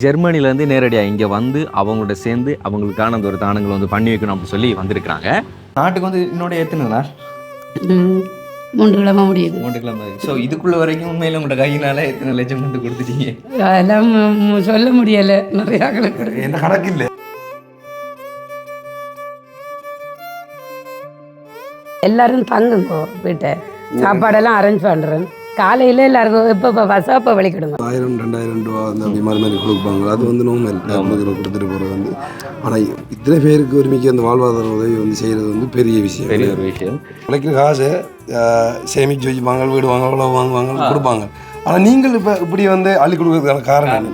ஜெர்மனிலேருந்து நேரடியாக இங்கே வந்து அவங்களோட சேர்ந்து அவங்களுக்கான அந்த ஒரு தானங்களை வந்து பண்ணி வைக்கணும் அப்படின்னு சொல்லி வந்திருக்கிறாங்க. நாட்டுக்கு வந்து இன்னொட எத்தனை நாள்? 3 கிழமை முடியுது. 3 கிழமை. ஸோ இதுக்குள்ள வரைக்கும் உண்மையில் உங்களோட கையினால எத்தனை லட்சம் வந்து கொடுத்துட்டீங்க? அதெல்லாம் சொல்ல முடியலை. நிறையா எந்த கணக்கு இல்லை. எல்லாரும் தங்குங்க வீட்டை, சாப்பாடெல்லாம் அரேஞ்ச் பண்ணுறேன். காலையில் எல்லாருக்கும் இப்போ வசாப்போ வலிக்கிடுங்க. 1000-2000 ரூபா அந்த அப்படி மாதிரி கொடுப்பாங்க. அது வந்து நோமல் கொடுத்துட்டு போகிறது வந்து. ஆனால் இத்தனை பேருக்கு ஒருமிக்க அந்த வாழ்வாதார உதவி வந்து செய்கிறது வந்து பெரிய விஷயம். பெரிய ஒரு விஷயம். உழைக்கிற காசை சேமிச்சு வச்சுப்பாங்க, வீடு வாங்க, உழவு வாங்குவாங்க, கொடுப்பாங்க. ஆனால் நீங்கள் இப்போ இப்படி வந்து அள்ளி கொடுக்கறதுக்கான காரணம் என்ன?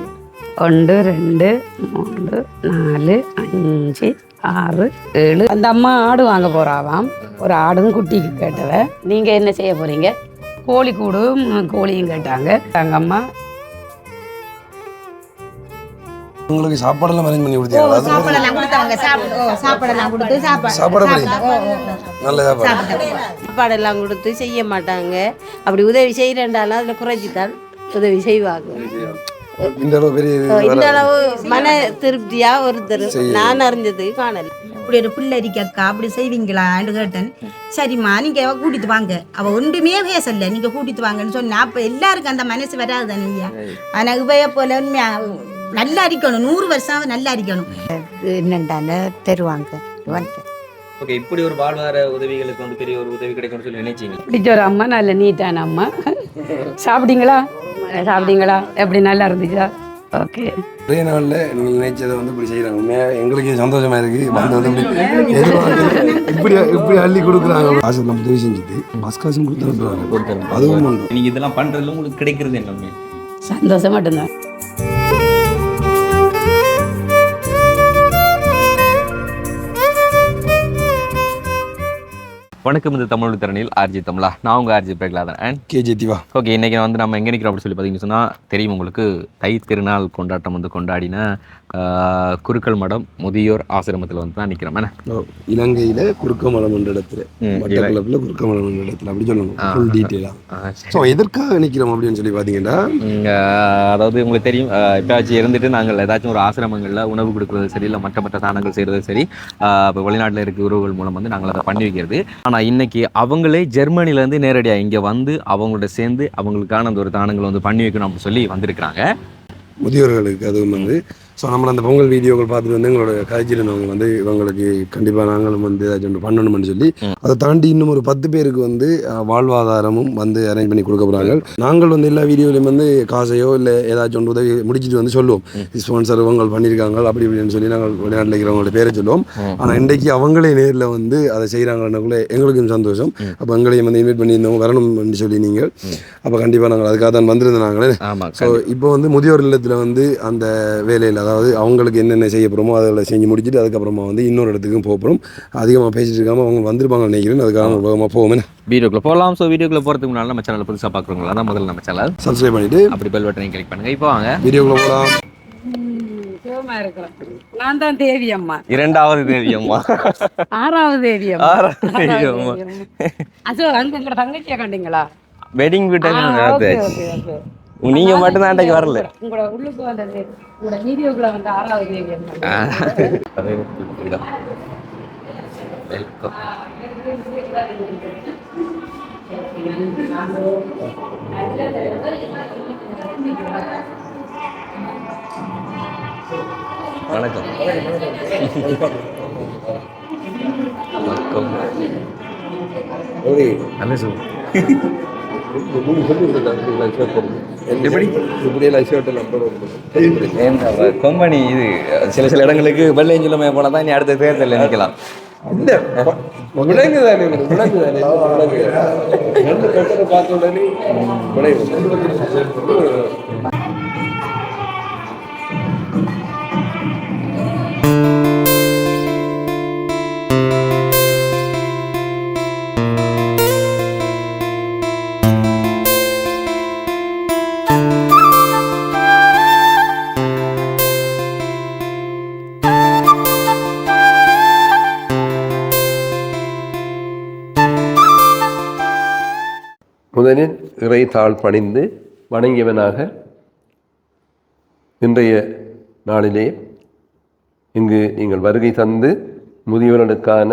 1 2 3 4 5 6 7. அந்த அம்மா ஆடு வாங்க போகிறாவாம். ஒரு ஆடும் குட்டிக்கு கேட்டவ. நீங்கள் என்ன செய்ய போகிறீங்க? கோழி கூடும் கோழியும் கேட்டாங்க. எங்கள் அம்மா உங்களுக்கு சாப்பாடெல்லாம் அரேஞ்ச் பண்ணி கொடுத்தாங்க. சாப்பாடெல்லாம் கொடுத்து செய்ய மாட்டாங்க. அப்படி உதவி செய்யறேன்டாலும் அதில் குறைச்சித்தான் உதவி செய்வாங்க. இந்த அளவு மன திருப்தியா ஒருத்தர் நான் அறிஞ்சது காணல. அப்படி ஒரு பிள்ளை இருக்கா, அப்படி செய்வீங்களான்னு கேட்டேன். சரிம்மா நீங்க கூட்டிட்டு வாங்க. அவ ஒன்றுமே பேசல, நீங்க கூட்டிட்டு வாங்கன்னு சொன்னா. அப்ப எல்லாருக்கும் அந்த மனசு வராது தானே. ஆனா இவைய போல உண்மையா நல்லா இருக்கணும், 100 வருஷம் நல்லா இருக்கணும். என்னண்டான தருவாங்க. ஓகே, இப்படி ஒரு வாழ்வாதார உதவிகளுக்கு வந்து பெரிய ஒரு உதவி கிடைக்கும்னு சொல்லி நினைச்சீங்க? பிடிச்ச ஒரு அம்மா, நல்ல நீட்டான அம்மா. சாப்பிட்டீங்களா எப்படி நல்லா இருந்துச்சா? ஓகே. ஒரே நாளில் நீங்கள் நினைச்சதை வந்து இப்படி செய்கிறாங்க. உண்மையாக எங்களுக்கு சந்தோஷமாக இருக்குது. வந்து இப்படி அள்ளி கொடுக்குறாங்க. காசு நம்ம உதவி செஞ்சுட்டு பஸ் காசும் கொடுத்துருக்குறாங்க. அதுவும் உண்டு. நீங்கள் இதெல்லாம் பண்ணுறதுல உங்களுக்கு கிடைக்கிறது எல்லாமே சந்தோஷம் மட்டும்தான். வணக்கம், இந்த தமிழ் திறனில் ஆர்ஜி தமிழா. நான் உங்கள் RJ Prahaladan and KJ Diva. Okay, இன்றைக்கி வந்து நம்ம எங்கே நிற்கிறோம் அப்படின்னு சொல்லி பார்த்தீங்கன்னு சொன்னால் தெரியும் உங்களுக்கு. தை திருநாள் கொண்டாட்டம் வந்து கொண்டாடின குருக்கள் மடம் முதியோர் ஆசிரமத்தில் வந்து தான் நிற்கிறோம். இலங்கையில் குறுக்கமலம் என்ற இடத்துல, மட்டக்களப்பில் குறுக்கமலம் என்ற இடத்துல அப்படி சொல்லுங்க ஃபுல் டீட்டெயிலாக. ஸோ எதற்காக நிற்கிறோம் அப்படின்னு சொல்லி பார்த்தீங்கன்னா, அதாவது உங்களுக்கு தெரியும், எப்போயாச்சும் இருந்துட்டு நாங்கள் ஏதாச்சும் ஒரு ஆசிரமங்களில் உணவு கொடுக்குறது சரி, இல்லை மற்ற தானங்கள் செய்கிறது சரி, இப்போ வெளிநாட்டில் இருக்க உறவுகள் மூலம் வந்து நாங்கள் அதை பண்ணி வைக்கிறது. ஆனால் இன்னைக்கு அவங்களே ஜெர்மனிலேருந்து நேரடியாக இங்கே வந்து அவங்களோட சேர்ந்து அவங்களுக்கான அந்த ஒரு தானங்களை வந்து பண்ணி வைக்கணும் அப்படின்னு சொல்லி வந்திருக்கிறாங்க. முதியோர்களுக்கு அதுவும் வந்து ஸோ நம்மளை அந்த பொங்கல் வீடியோக்கள் பார்த்துட்டு வந்து எங்களோட கதைச்சிருந்தவங்க வந்து இவங்களுக்கு கண்டிப்பாக நாங்களும் வந்து ஏதாச்சும் ஒன்று பண்ணணும்னு சொல்லி அதை தாண்டி இன்னும் ஒரு 10 பேருக்கு வந்து வாழ்வாதாரமும் வந்து அரேஞ்ச் பண்ணி கொடுக்க போகிறாங்க. நாங்கள் வந்து எல்லா வீடியோலையும் வந்து காசையோ இல்லை ஏதாச்சும் ஒன்று உதவி முடிச்சுட்டு வந்து சொல்லுவோம், ஸ்பான்சர் இவங்க பண்ணியிருக்காங்க அப்படி இப்படின்னு சொல்லி நாங்கள் வெளிநாட்டில் இருக்கிறவங்களோட பேரை சொல்லுவோம். ஆனால் இன்றைக்கு அவங்களே நேரில் வந்து அதை செய்கிறாங்கன்னக்குள்ளே எங்களுக்கும் சந்தோஷம். அப்போ எங்களையும் வந்து இன்வைட் பண்ணியிருந்தவங்க வரணும்னு சொல்லி நீங்கள் அப்போ கண்டிப்பாக நாங்கள் அதுக்காக தான் வந்திருந்தோம் நாங்களே. ஸோ இப்போ வந்து முதியோர் இல்லத்தில் வந்து அந்த வேலையில் அதாவது அவங்களுக்கு என்னென்ன செய்ய போகிறோமோ அதில் செஞ்சு முடிச்சுட்டு அதுக்கப்புறமா வந்து இன்னொரு இடத்துக்கும் போகிறோம். அதிகமாக பேசிட்டு இருக்காமல் அவங்க வந்துருப்பாங்க நினைக்கிறேன். அதுக்காக வேகமாக போவோம். வீடியோக்குள்ள போகலாம். ஸோ வீடியோக்குள்ள போகிறதுக்கு முன்னால் நம்ம சேனலை புதுசாக பார்க்குறவங்களா தான் முதல்ல நம்ம சேனல் சப்ஸ்கிரைப் பண்ணிவிட்டு அப்படி பெல் பட்டனை கிளிக் பண்ணுங்கள். இப்போ வாங்க வீடியோக்குள்ள போகலாம். நான் தான் தேவி அம்மா, 2வது தேவி அம்மா, 6வது தேவி அம்மா. 6வது தேவி அம்மா. அசோ அங்க எங்க தங்கச்சியா கண்டீங்களா? வெட்டிங் வீட்டு நீங்க மட்டும் தான் அன்றைக்கு வரல. உங்களோட உள்ளுக்கு வந்தது உங்களோட வீடியோக்குள்ள வந்து 6வது தேவி அம்மா. வணக்கம். கொம்பனி இது சில இடங்களுக்கு வெள்ளை சொல்லுமே போனா தான் நீ அடுத்த தேர்தலில் நிற்கலாம். முதலில் இறை தாழ் பணிந்து வணங்கியவனாக இன்றைய நாளிலே இங்கு நீங்கள் வருகை தந்து முதியவர்களுக்கான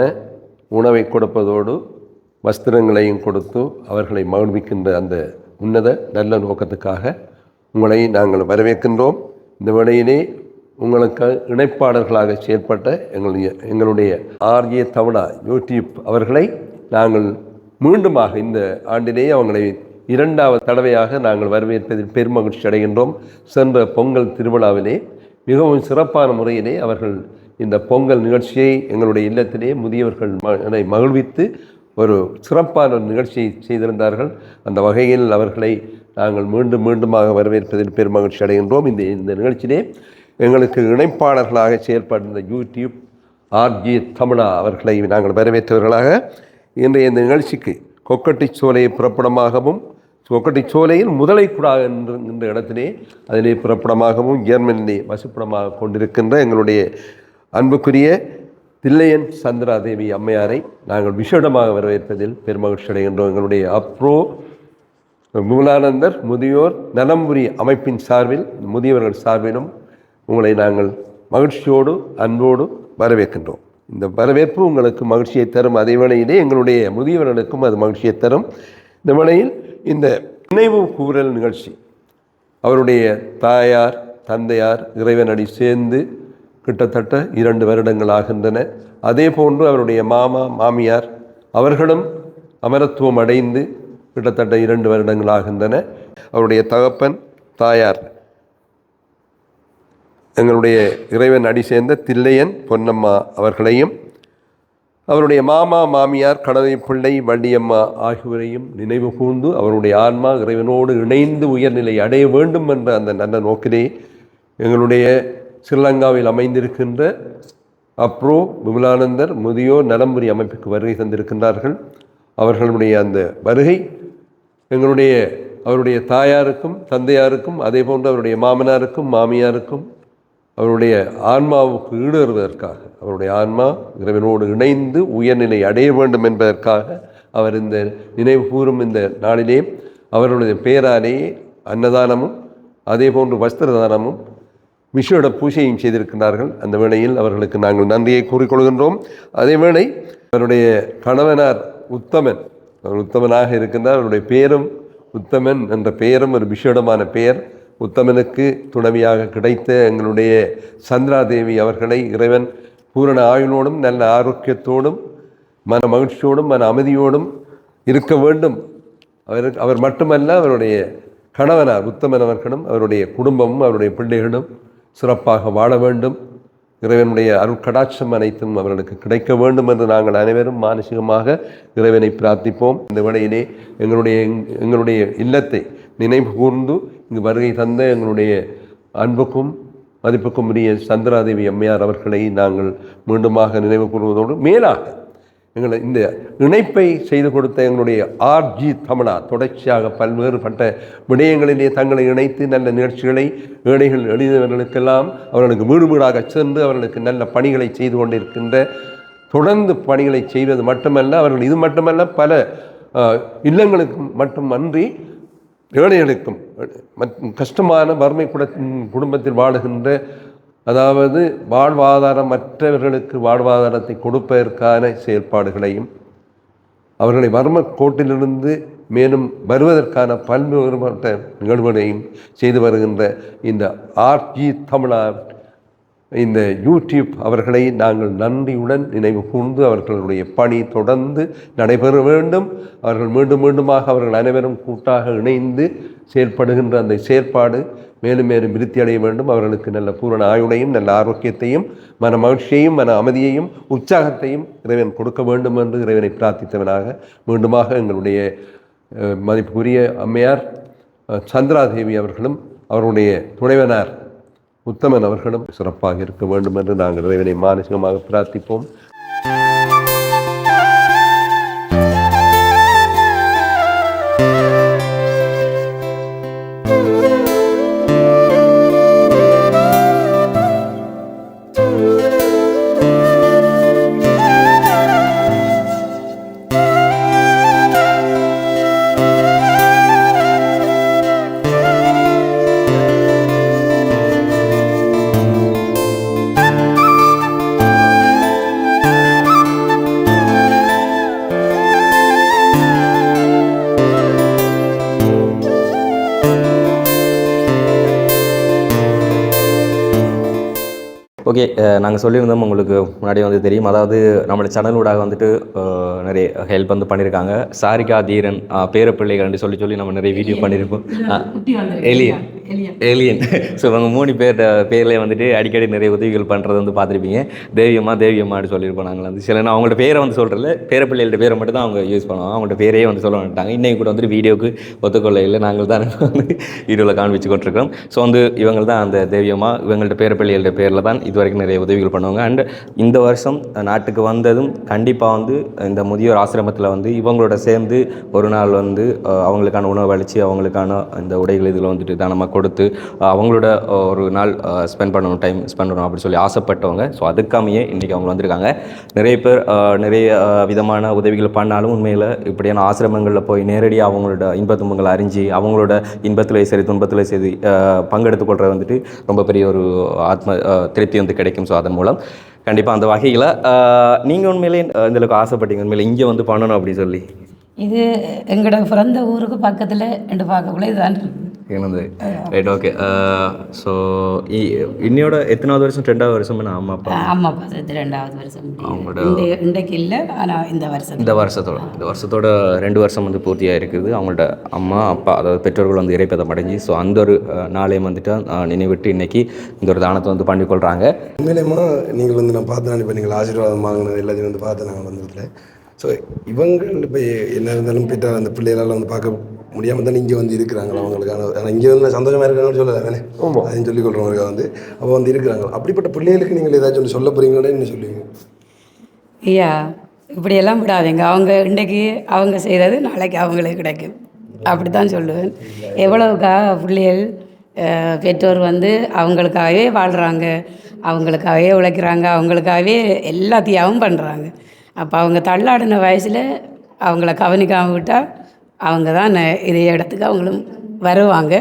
உணவை கொடுப்பதோடு வஸ்திரங்களையும் கொடுத்து அவர்களை மகிழ்விக்கின்ற அந்த உன்னத நல்ல நோக்கத்துக்காக உங்களை நாங்கள் வரவேற்கின்றோம். இந்த வேளையிலே உங்களுக்கு இணைப்பாளர்களாக செயல்பட்ட எங்களுடைய ஆர்ஜே தமிழா யூடியூப் அவர்களை நாங்கள் மீண்டுமாக இந்த ஆண்டிலேயே அவங்களை 2வது தடவையாக நாங்கள் வரவேற்பதில் பெருமகிழ்ச்சி அடைகின்றோம். சென்ற பொங்கல் திருவிழாவிலே மிகவும் சிறப்பான முறையிலே அவர்கள் இந்த பொங்கல் நிகழ்ச்சியை எங்களுடைய இல்லத்திலே முதியவர்கள் மகிழ்வித்து ஒரு சிறப்பான ஒரு நிகழ்ச்சியை செய்திருந்தார்கள். அந்த வகையில் அவர்களை நாங்கள் மீண்டுமாக வரவேற்பதில் பெருமகிழ்ச்சி அடைகின்றோம். இந்த நிகழ்ச்சியிலே எங்களுக்கு இணைப்பாளர்களாக செயல்படுகின்ற யூடியூப் ஆர்ஜே தமிழா அவர்களை நாங்கள் வரவேற்றவர்களாக இன்றைய இந்த நிகழ்ச்சிக்கு கொக்கட்டிச்சோலை புறப்படமாகவும் கொக்கட்டிச்சோலையில் முதலைக்குடா என்கின்ற இடத்திலே அதிலே புறப்படமாகவும் ஜெர்மனிலே வசிப்பிடமாக கொண்டிருக்கின்ற எங்களுடைய அன்புக்குரிய தில்லையன் சந்திரா தேவி அம்மையாரை நாங்கள் விசேடமாக வரவேற்பதில் பெருமகிழ்ச்சி அடைகின்றோம். எங்களுடைய அப்ரோ விமலானந்தர் முதியோர் நலம்புரி அமைப்பின் சார்பில் முதியவர்கள் சார்பிலும் உங்களை நாங்கள் மகிழ்ச்சியோடு அன்போடு வரவேற்கின்றோம். இந்த வரவேற்பு உங்களுக்கு மகிழ்ச்சியை தரும். அதே வேளையிலே எங்களுடைய முதியவர்களுக்கும் அது மகிழ்ச்சியை தரும். இந்த வேளையில் இந்த நினைவு கூறல் நிகழ்ச்சி அவருடைய தாயார் தந்தையார் இறைவனடி சேர்ந்து கிட்டத்தட்ட 2 வருடங்கள் ஆகின்றன. அதே போன்று அவருடைய மாமா மாமியார் அவர்களும் அமரத்துவம் அடைந்து கிட்டத்தட்ட 2 வருடங்கள் ஆகின்றன. அவருடைய தகப்பன் தாயார் எங்களுடைய இறைவன் அடி சேர்ந்த தில்லையன் பொன்னம்மா அவர்களையும் அவருடைய மாமா மாமியார் கடவை பிள்ளை வள்ளியம்மா ஆகியோரையும் நினைவு கூர்ந்து அவருடைய ஆன்மா இறைவனோடு இணைந்து உயர்நிலை அடைய வேண்டும் என்ற அந்த நல்ல நோக்கிலே எங்களுடைய ஸ்ரீலங்காவில் அமைந்திருக்கின்ற அப்ரோ விமலானந்தர் முதியோர் நலம்புரி அமைப்புக்கு வருகை தந்திருக்கின்றார்கள். அவர்களுடைய அந்த வருகை அவருடைய தாயாருக்கும் தந்தையாருக்கும் அதே போன்று அவருடைய மாமனாருக்கும் மாமியாருக்கும் அவருடைய ஆன்மாவுக்கு ஈடுறுவதற்காக அவருடைய ஆன்மா இறைவனோடு இணைந்து உயர்நிலை அடைய வேண்டும் என்பதற்காக அவர் இந்த நினைவு கூறும் இந்த நாளிலே அவர்களுடைய பெயராலேயே அன்னதானமும் அதே போன்று வஸ்திரதானமும் விசேட பூஜையும் செய்திருக்கிறார்கள். அந்த வேளையில் அவர்களுக்கு நாங்கள் நன்றியை கூறிக்கொள்கின்றோம். அதேவேளை அவருடைய கணவனார் உத்தமனாக இருக்கின்றார். அவருடைய பெயரும் உத்தமன் என்ற பெயரும் ஒரு விசேடமான பெயர். உத்தமனுக்கு துணைவியாக கிடைத்த எங்களுடைய சந்திராதேவி அவர்களை இறைவன் பூரண ஆயுளோடும் நல்ல ஆரோக்கியத்தோடும் மன மகிழ்ச்சியோடும் மன அமைதியோடும் இருக்க வேண்டும். அவர் மட்டுமல்ல, அவருடைய கணவனார் உத்தமன் அவர்களும் அவருடைய குடும்பமும் அவருடைய பிள்ளைகளும் சிறப்பாக வாழ வேண்டும். இறைவனுடைய அருட்கடாட்சம் அனைத்தும் அவர்களுக்கு கிடைக்க வேண்டும் என்று நாங்கள் அனைவரும் மானசீகமாக இறைவனை பிரார்த்திப்போம். இந்த வேளையிலே எங்களுடைய இல்லத்தை நினைவு கூர்ந்து இங்கு வருகை தந்த எங்களுடைய அன்புக்கும் மதிப்புக்கும் உரிய சந்திராதேவி அம்மையார் அவர்களை நாங்கள் மீண்டுமாக நினைவு கூறுவதோடு மேலாக இந்த இணைப்பை செய்து கொடுத்த எங்களுடைய ஆர்ஜி தமிழா தொடர்ச்சியாக பல்வேறுபட்ட விடயங்களிலே தங்களை இணைத்து நல்ல நிகழ்ச்சிகளை ஏழைகள் எழுதியவர்களுக்கெல்லாம் அவர்களுக்கு வீடு வீடாக சென்று அவர்களுக்கு நல்ல பணிகளை செய்து கொண்டிருக்கின்ற தொடர்ந்து பணிகளை செய்வது மட்டுமல்ல, அவர்கள் இது மட்டுமல்ல பல இல்லங்களுக்கு மட்டுமன்றி ஏழைகளுக்கும் கஷ்டமான வறுமை குடும்பத்தில் வாழுகின்ற அதாவது வாழ்வாதாரமற்றவர்களுக்கு வாழ்வாதாரத்தை கொடுப்பதற்கான செயல்பாடுகளையும் அவர்களை வறுமை கோட்டிலிருந்து மேலும் வருவதற்கான பல்வேறுபட்ட நிகழ்வுகளையும் செய்து வருகின்ற இந்த ஆர்ஜி தமிழா இந்த யூடியூப் அவர்களை நாங்கள் நன்றியுடன் நினைவு கூர்ந்து அவர்களுடைய பணி தொடர்ந்து நடைபெற வேண்டும். அவர்கள் மீண்டுமாக அவர்கள் அனைவரும் கூட்டாக இணைந்து செயல்படுகின்ற அந்த செயற்பாடு மேலும் மேலும் விருத்தி அடைய வேண்டும். அவர்களுக்கு நல்ல பூரண ஆயுளையும் நல்ல ஆரோக்கியத்தையும் மன மகிழ்ச்சியையும் மன அமைதியையும் உற்சாகத்தையும் இறைவன் கொடுக்க வேண்டும் என்று இறைவனை பிரார்த்தித்தவனாக மீண்டுமாக எங்களுடைய மதிப்புக்குரிய அம்மையார் சந்திராதேவி அவர்களும் அவருடைய துணைவனார் உத்தமன் அவர்களும் சிறப்பாக இருக்க வேண்டும் என்று நாங்கள் இறைவனை மானசீகமாக பிரார்த்திப்போம். ஓகே, நாங்கள் சொல்லியிருந்தோம் உங்களுக்கு முன்னாடியே வந்து தெரியும். அதாவது நம்மளோட சேனலூடாக வந்துட்டு நிறைய ஹெல்ப் வந்து பண்ணியிருக்காங்க. சாரிகா தீரன் பேரப்பிள்ளைகள் சொல்லி நம்ம நிறைய வீடியோ பண்ணியிருக்கோம். ஏலியன் ஸோ இவங்க 3 பேர்லேயே வந்துட்டு அடிக்கடி நிறைய உதவிகள் பண்ணுறது வந்து பார்த்துருப்பீங்க. தேவியம்மான்னு சொல்லியிருப்போம். நாங்கள் வந்து சில அவங்கள்ட்ட பேரை வந்து சொல்கிறதில்ல, பேரப்பிள்ளைகளோட பேரை மட்டும் தான் அவங்க யூஸ் பண்ணுவாங்க. அவங்கள்ட்ட பேரையே வந்து சொல்ல மாட்டாங்க. இன்றைக்கி கூட வந்துட்டு வீடியோக்கு ஒத்துக்கொள்ள இல்லை, நாங்கள் தான் வந்து வீடியோவில் காண்பிச்சு கொண்டிருக்கிறோம். ஸோ வந்து இவங்க தான் அந்த தேவியம்மா. இவங்கள்ட்ட பேரப்பிள்ளைகளோட பேரில் தான் இது வரைக்கும் நிறைய உதவிகள் பண்ணுவாங்க. அண்ட் இந்த வருஷம் நாட்டுக்கு வந்ததும் கண்டிப்பாக வந்து இந்த முதியோர் ஆசிரமத்தில் வந்து இவங்களோட சேர்ந்து ஒரு நாள் வந்து அவங்களுக்கான உணவு அளித்து அவங்களுக்கான இந்த உடைகள் இதில் வந்துட்டு தானமாக கொடுத்து அவங்களோட ஒரு நாள் டைம் ஸ்பெண்ட் பண்ணணும் அப்படி சொல்லி ஆசைப்பட்டவங்க. ஸோ அதுக்காமையே இன்றைக்கி அவங்க வந்திருக்காங்க. நிறைய பேர் நிறைய விதமான உதவிகள் பண்ணாலும் உண்மையில் இப்படியான ஆசிரமங்களில் போய் நேரடியாக அவங்களோட இன்ப துன்பங்களை அறிஞ்சு அவங்களோட இன்பத்தில் சரி துன்பத்தில் சரி பங்கெடுத்துக்கொள்கிறது வந்துட்டு ரொம்ப பெரிய ஒரு ஆத்ம திருப்தி வந்து கிடைக்கும். ஸோ அதன் மூலம் கண்டிப்பாக அந்த வகையில் நீங்கள் உண்மையிலே இந்தளவுக்கு ஆசைப்பட்டீங்க உண்மையிலே இங்கே வந்து பண்ணணும் அப்படின்னு சொல்லி? இது எங்களோட பிறந்த ஊருக்கு பக்கத்தில் ரெண்டு பார்க்கக்குள்ள இதுதான் என்னது ரைட். ஓகே. ஸோ இன்னையோட எத்தனாவது வருஷம்? 2வது வருஷம் அம்மா அப்பா சேர்த்து 2வது வருஷம். அவங்களோட இன்றைக்கு இல்லை, ஆனால் இந்த வருஷத்தோட 2 வருஷம் வந்து பூர்த்தியாக இருக்குது. அவங்களோட அம்மா அப்பா அதாவது பெற்றோர்கள் வந்து இறைப்பதம் அடைஞ்சி ஸோ அந்த ஒரு நாளையும் வந்துட்டு நினைவிட்டு இன்றைக்கி இந்த ஒரு தானத்தை வந்து பண்ணிக்கொள்கிறாங்க. உண்மையிலேமா நீங்கள் வந்து நான் பார்த்து இப்போ நீங்கள் ஆசீர்வாதம் வாங்கினது எல்லாத்தையும் வந்து பார்த்து நாங்கள் வந்ததில்லை. ஸோ இவங்க இப்போ என்ன இருந்தாலும் பெற்ற அந்த பிள்ளைகளால் வந்து பார்க்க முடியாமல் தான் இங்கே வந்து இருக்கிறாங்களா அவங்களுக்கான. ஆனால் இங்கே வந்து சந்தோஷமாக இருக்காங்கன்னு சொல்லலை வேணே அதையும் சொல்லிக் கொள்கிறவங்க வந்து அப்போ வந்து இருக்கிறாங்க. அப்படிப்பட்ட பிள்ளைகளுக்கு நீங்கள் ஏதாச்சும் ஒன்று சொல்ல போகிறீங்களே என்ன சொல்லுவீங்க? ஐயா இப்படியெல்லாம் விடாதீங்க. அவங்க இன்றைக்கு அவங்க செய்கிறது நாளைக்கு அவங்களுக்கு கிடைக்கும், அப்படி தான் சொல்லுவேன். எவ்வளவுக்கா பிள்ளைகள் பெற்றோர் வந்து அவங்களுக்காகவே வாழ்கிறாங்க, அவங்களுக்காகவே உழைக்கிறாங்க, அவங்களுக்காகவே எல்லாத்தையும் பண்ணுறாங்க. அப்போ அவங்க தள்ளாடின வயசில் அவங்கள கவனிக்காமல் விட்டால் அவங்க தான் இதே இடத்துக்கு அவங்களும் வருவாங்க.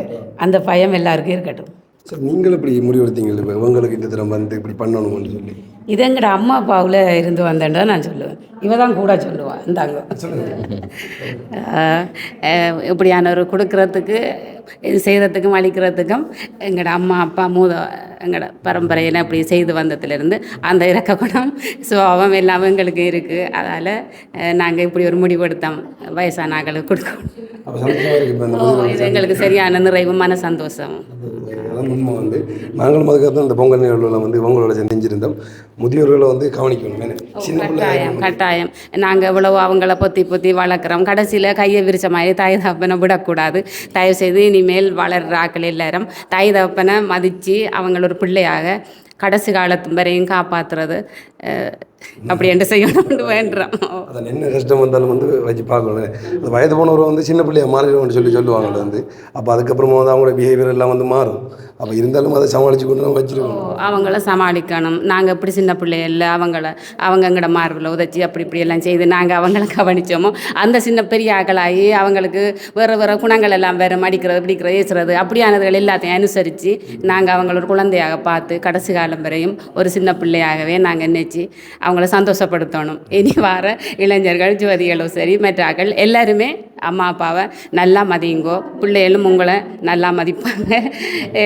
அந்த பயம் எல்லாருக்கும் இருக்கட்டும். சார் நீங்கள் இப்படி முடிவெடுத்தீங்க இப்போ இவங்களுக்கு இந்த தினம் வந்து இப்படி பண்ணணும்னு சொல்லி? இது எங்கட அம்மா அப்பாவில் இருந்து வந்தேன்டா நான் சொல்லுவேன். இவ தான் கூட சொல்லுவாள். இந்தாங்க இப்படியான ஒரு கொடுக்கறதுக்கு செய்கிறதுக்கும் அழிக்கிறதுக்கும் எங்களோட அம்மா அப்பா எங்களோட பரம்பரையில் இப்படி செய்து வந்ததுலேருந்து அந்த இறக்க குணம் சுபாவம் எல்லாமே எங்களுக்கு இருக்குது. அதால் நாங்கள் இப்படி ஒரு முடிவெடுத்தோம், வயசான ஆக்களுக்கு கொடுக்கணும். இது எங்களுக்கு சரியான நிறைவு மன சந்தோஷம். உண்மை வந்து நாங்களும் அதுக்காக இந்த பொங்கல் நிகழ்வுல வந்து இவங்களோட செஞ்சிருந்தோம். முதியோர்களை வந்து கவனிக்கணும் கட்டாயம். நாங்கள் எவ்வளவு அவங்கள பொத்தி வளர்க்குறோம். கடைசியில் கையை விரிச்ச மாதிரி தாய் தகப்பனை விடக்கூடாது. தயவுசெய்து இனிமேல் வளர்கிற ஆக்கள் எல்லாரும் தாய் தகப்பனை மதித்து அவங்கள ஒரு பிள்ளையாக கடைசி காலத்து வரையும் காப்பாற்றுறது அப்படி என்று செய்யணும்னு வேண்டுறோம். அதை என்ன கஷ்டம் வந்தாலும் வந்து வச்சு பார்க்கணும். அந்த வயது போனவரை வந்து சின்ன பிள்ளைய மாறிடுவோம்னு சொல்லுவாங்க வந்து. அப்போ அதுக்கப்புறமா வந்து அவங்களோட பிஹேவியர் எல்லாம் வந்து மாறும். அப்போ இருந்தாலும் அதை சமாளித்து கொண்டு தான் வச்சுருக்கோம். அவங்கள சமாளிக்கணும். நாங்கள் இப்படி சின்ன பிள்ளைய இல்லை, அவங்க எங்கட மார்பில் உதச்சி அப்படி எல்லாம் செய்து நாங்கள் அவங்கள கவனித்தோமோ அந்த சின்ன பெரிய ஆக்களாகி அவங்களுக்கு வேறு குணங்கள் எல்லாம் வேறு மடிக்கிறது பிடிக்கிறது ஏசுறது அப்படியானதுகள் எல்லாத்தையும் அனுசரித்து நாங்கள் அவங்கள ஒரு குழந்தையாக பார்த்து கடைசி காலம் வரையும் ஒரு சின்ன பிள்ளையாகவே நாங்கள் நினைச்சு அவங்கள சந்தோஷப்படுத்தணும். இனி வர இளைஞர்கள் ஜோதிகளும் சரி மற்றாக்கள் எல்லாருமே அம்மா அப்பாவை நல்லா மதியுங்கோ, பிள்ளைகளும் உங்களை நல்லா மதிப்பாங்க.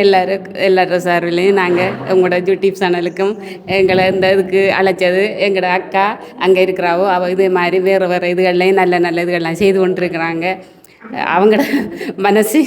எல்லாரும் சார்பிலையும் நாங்கள் உங்களோட யூடியூப் சேனலுக்கும் எங்களை இந்த இதுக்கு அழைச்சது எங்களோட அக்கா அங்கே இருக்கிறாவோ அவள் இதே மாதிரி வேறு இதுகள்லையும் நல்ல இதுகள்லாம் செய்து கொண்டிருக்கிறாங்க. அவங்களோட மனசு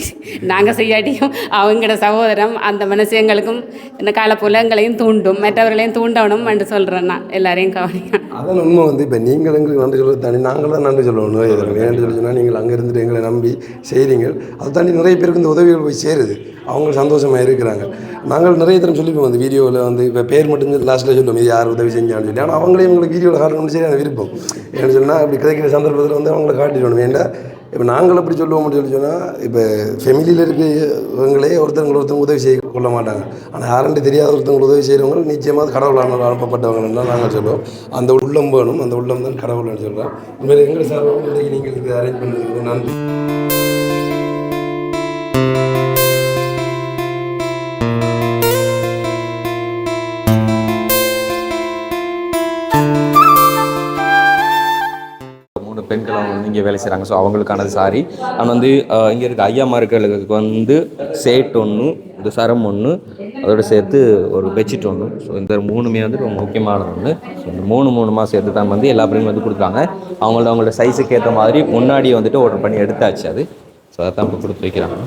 நாங்கள் செய்யாட்டியும் அவங்களோட சகோதரம் அந்த மனசு எங்களுக்கும் இந்த காலப்போல் எங்களையும் தூண்டும், மற்றவர்களையும் தூண்டணும் என்று சொல்கிறேன். நான் எல்லாரையும் கவனிக்கணும். அதான் உண்மை வந்து இப்போ நீங்கள் எங்களுக்கு நன்றி சொல்ல தாண்டி நாங்கள் தான் நன்றி சொல்லணும். ஏன்னு சொல்லி சொன்னால் நீங்கள் அங்கே இருந்துட்டு எங்களை நம்பி செய்கிறீங்க. அதை தாண்டி நிறைய பேருக்கு இந்த உதவிகள் போய் சேருது, அவங்க சந்தோஷமாக இருக்கிறாங்க. நாங்கள் நிறைய தரம் சொல்லிப்போம் அந்த வீடியோவில் வந்து இப்போ பேர் மட்டும் லாஸ்ட்டில் சொல்லுவோம் இது யார் உதவி செஞ்சான்னு சொல்லி. ஆனால் அவங்களே எங்களுக்கு வீடியோவில் காட்டணும்னு சரியான விருப்பம். ஏன்னு சொன்னால் அப்படி கிடைக்கிற சந்தர்ப்பத்தில் வந்து அவங்கள காட்டிடணும். ஏன்னா இப்போ நாங்கள் அப்படி சொல்லுவோம்னு சொன்னால் இப்போ ஃபெமிலியில் இருக்கிறவங்களே ஒருத்தவங்க உதவி செய்ய கொள்ள மாட்டாங்க. ஆனால் யாருன்னு தெரியாத ஒருத்தவங்க உதவி செய்கிறவங்க நிச்சயமாக கடவுளால் அனுப்பப்பட்டவங்கன்னு தான் நாங்கள் சொல்லுவோம். அந்த உள்ளம் வேணும், அந்த உள்ளம் தான் கடவுள்னு சொல்கிறோம். உண்மையிலே எங்கள் சார் இன்றைக்கு நீங்கள் இது அரேஞ்ச் பண்ணுறதுக்கு நன்றி. பெண்கள் அவங்க வந்து இங்கே வேலை செய்கிறாங்க. ஸோ அவங்களுக்கானது சாரி. ஆனால் வந்து இங்கே இருக்க ஐயாமார்களுக்கு வந்து சேட் ஒன்று, இந்த சரம் ஒன்று, அதோடு சேர்த்து ஒரு பெட்ஷீட் ஒன்று. ஸோ இந்த 3மே வந்து ரொம்ப முக்கியமானது ஒன்று. ஸோ இந்த 3 சேர்த்து தான் வந்து எல்லா பிரிண்ட் வந்து கொடுக்குறாங்க. அவங்களோட சைஸுக்கு ஏற்ற மாதிரி முன்னாடியே வந்துட்டு ஆர்டர் பண்ணி எடுத்தாச்சு அது. ஸோ அதை தான் இப்போ கொடுத்து வைக்கிறாங்க.